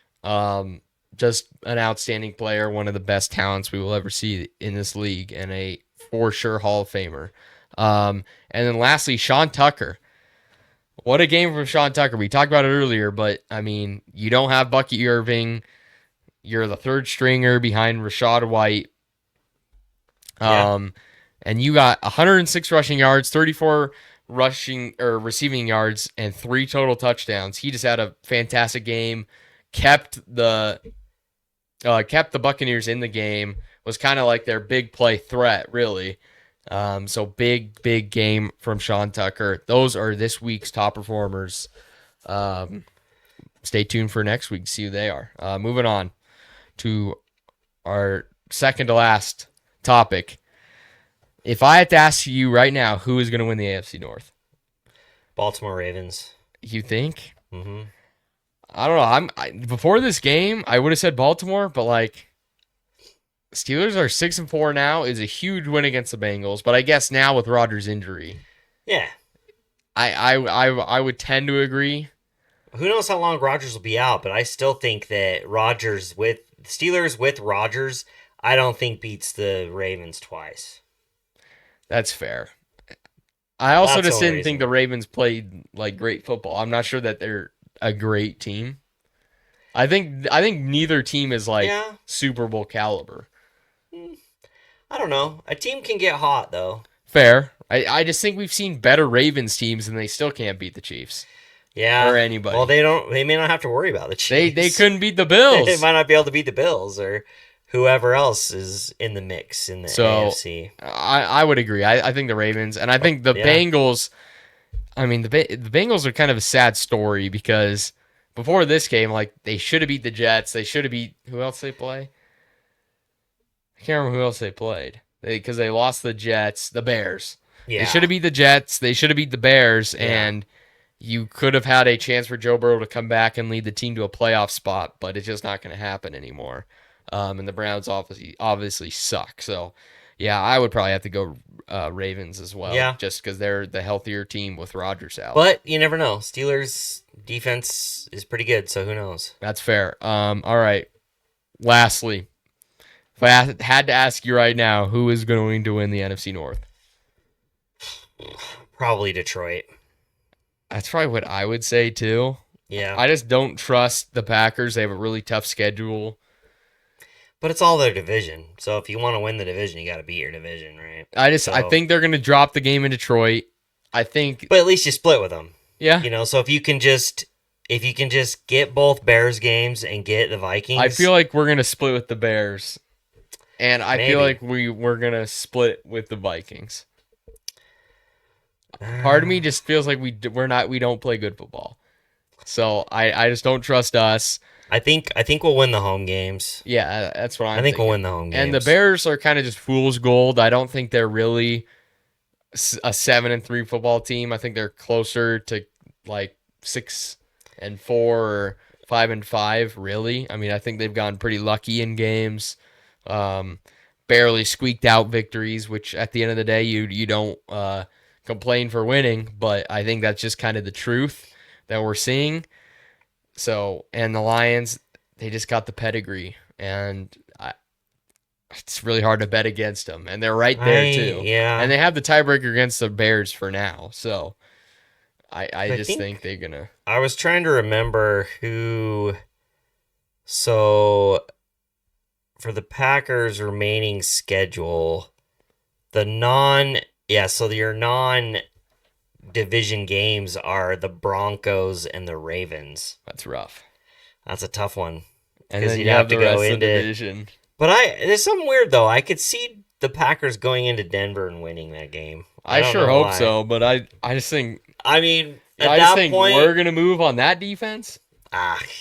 Just an outstanding player, one of the best talents we will ever see in this league, and a for sure Hall of Famer. And then lastly, Sean Tucker. What a game from Sean Tucker. We talked about it earlier, but, I mean, you don't have Bucky Irving. You're the third stringer behind Rachaad White. And you got 106 rushing yards, 34 receiving yards, and 3 total touchdowns. He just had a fantastic game. Kept the Buccaneers in the game. Was kind of like their big play threat, really. So big game from Sean Tucker. Those are this week's top performers. Stay tuned for next week to see who they are. Moving on to our second to last topic. If I had to ask you right now, who is going to win the AFC North? Baltimore Ravens. You think? Mm-hmm. I don't know. Before this game, I would have said Baltimore, but like Steelers are 6-4 now. Is a huge win against the Bengals, but I guess now with Rodgers' injury, yeah, I would tend to agree. who knows how long Rodgers will be out, but I still think that Steelers with Rodgers, I don't think beats the Ravens twice. That's fair. I also That's the just only didn't think the reason. Ravens played like great football. I'm not sure that they're a great team. I think neither team is like Yeah, Super Bowl caliber. I don't know. A team can get hot though. Fair. I just think we've seen better Ravens teams and they still can't beat the Chiefs or Yeah. Well, anybody. they don't. They may not have to worry about the They Chiefs. couldn't beat the They Bills. might not be able to beat the Bills or whoever else is in the mix in the So AFC. I would agree. I think the Ravens and I think the Yeah. Bengals. I mean the Bengals are kind of a sad story because before this game, like they should have beat the Jets. They should have beat who else they play. I can't remember who else they played. Because they lost the Jets, the Bears. They should Yeah. have beat the Jets. They should have beat the Bears, Yeah. and you could have had a chance for Joe Burrow to come back and lead the team to a playoff spot, but it's just not going to happen anymore. And the Browns obviously suck. So, yeah, I would probably have to go Ravens as well, Yeah. just because they're the healthier team with Rodgers out. But you never know. Steelers defense is pretty good, so who knows? That's fair. All right. Lastly, if I had to ask you right now, who is going to win the NFC North? Probably Detroit. That's probably what I would say too. Yeah. I just don't trust the Packers. They have a really tough schedule. But it's all their division. So if you want to win the division, you got to beat your division, right? I So, think they're going to drop the game in Detroit. I think, but at least you split with them. yeah. You know, so if you can just get both Bears games and get the Vikings, I feel like we're going to split with the Bears. And I feel Maybe. like we're going to split with the Vikings. Part of me just feels like we don't play good football. So I just don't trust us. I think we'll win the home games. Yeah, that's what I'm I think thinking. we'll win the home games. And the Bears are kind of just fool's gold. I don't think they're really a 7-3 football team. I think they're closer to like 6-4 or 5-5. Really, I mean, I think they've gotten pretty lucky in games, barely squeaked out victories. Which at the end of the day, you don't complain for winning, but I think that's just kind of the truth that we're seeing. So, and the Lions, they just got the pedigree, and it's really hard to bet against them. And they're right there too. Yeah. And they have the tiebreaker against the Bears for now. So I just think they're gonna. I was trying to remember who. So for the Packers' remaining schedule, so your non-division games are the Broncos and the Ravens. That's rough. That's a tough one. And 'Cause then you'd you have have to the go rest of the into- division. But there's something weird though. I could see the Packers going into Denver and winning that game. I don't sure know hope why. so, but I just think I mean, at I just that think point, we're gonna move on that defense.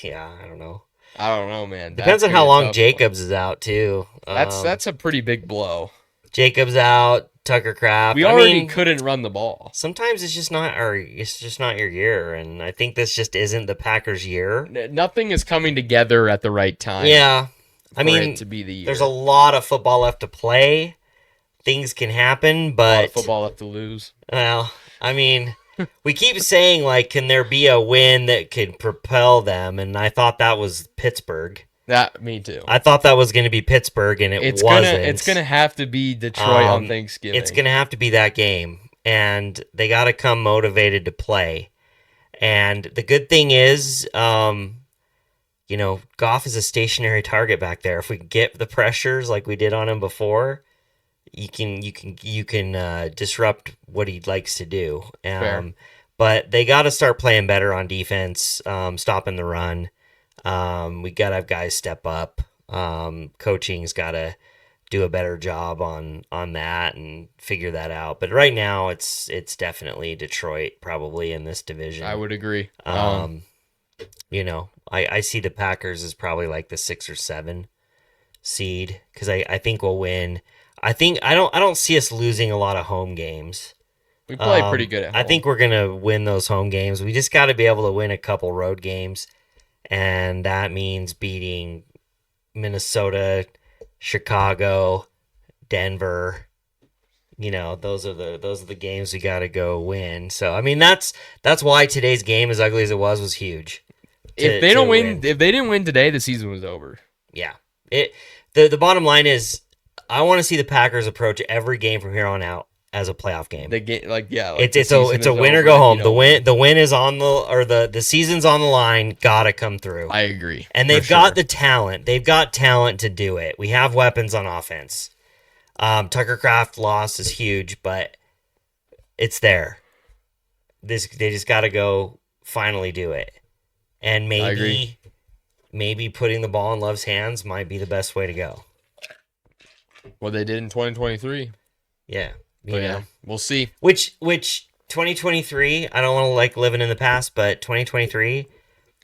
yeah, I don't know. I don't know, man. Depends on That's how gonna be a long tough Jacobs is out too. one. That's a pretty big blow. Jacobs out, Tucker Kraft. We I already mean, couldn't run the ball. sometimes it's just not your year, and I think this just isn't the Packers' year. Nothing is coming together at the right time. Yeah, I for mean, it to be the year. there's a lot of football left to play. Things can happen, A lot but of football left to lose. well, I mean, we keep saying like, can there be a win that could propel them? And I thought that was Pittsburgh. Me too. I thought that was going to be Pittsburgh, and it wasn't. It's gonna have to be Detroit on Um, Thanksgiving. It's going to have to be that game, and they got to come motivated to play. And the good thing is, Goff is a stationary target back there. If we get the pressures like we did on him before, you can disrupt what he likes to do. Fair. But they got to start playing better on defense, stopping the run. We got to have guys step up. Coaching's got to do a better job on that and figure that out. But right now, it's definitely Detroit probably in this division. I would agree. I see the Packers as probably like the 6 or 7 seed because I think we'll win. I don't see us losing a lot of home games. We play pretty good at home. I think we're gonna win those home games. We just got to be able to win a couple road games, and that means beating Minnesota, Chicago, Denver, those are the games we got to go win. So I mean, that's why today's game, as ugly as it was huge. If they don't win, if they didn't win today, the season was over. Yeah. The bottom line is, I want to see the Packers approach every game from here on out as a playoff game. The game, it's a win or go home. The win is on the season's on the line. Gotta come through. I agree. And they've got the talent. They've got talent to do it. We have weapons on offense. Tucker Kraft loss is huge, but it's there. They just got to go finally do it. And maybe putting the ball in Love's hands might be the best way to go. What they did in 2023. Yeah. We'll see. Which 2023, I don't want to living in the past, but 2023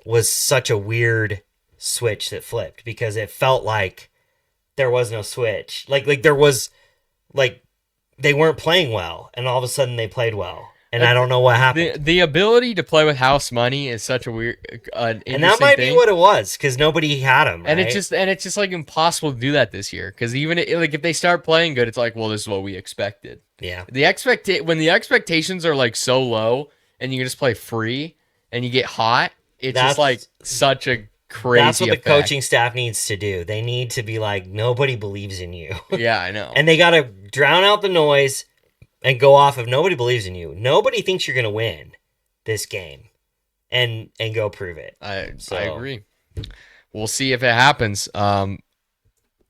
was such a weird switch that flipped because it felt like there was no switch. Like there was, they weren't playing well, and all of a sudden they played well. And I don't know what happened. The ability to play with house money is such a weird, and that might be what it was because nobody had them. Right? And it's just impossible to do that this year because even if they start playing good, it's well, this is what we expected. Yeah. When the expectations are so low and you can just play free and you get hot, it's such a crazy. That's what effect. the coaching staff needs to do. They need to be nobody believes in you. Yeah, I know. And they got to drown out the noise. And go off of nobody believes in you. Nobody thinks you're going to win this game. And go prove it. I agree. We'll see if it happens. But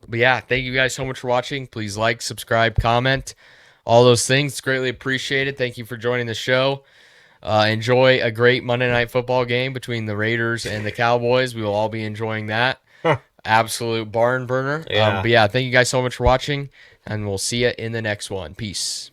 yeah, thank you guys so much for watching. Please like, subscribe, comment, all those things. It's greatly appreciated. Thank you for joining the show. Enjoy a great Monday Night Football game between the Raiders and the Cowboys. We will all be enjoying that. Absolute barn burner. Yeah. But yeah, thank you guys so much for watching. And we'll see you in the next one. Peace.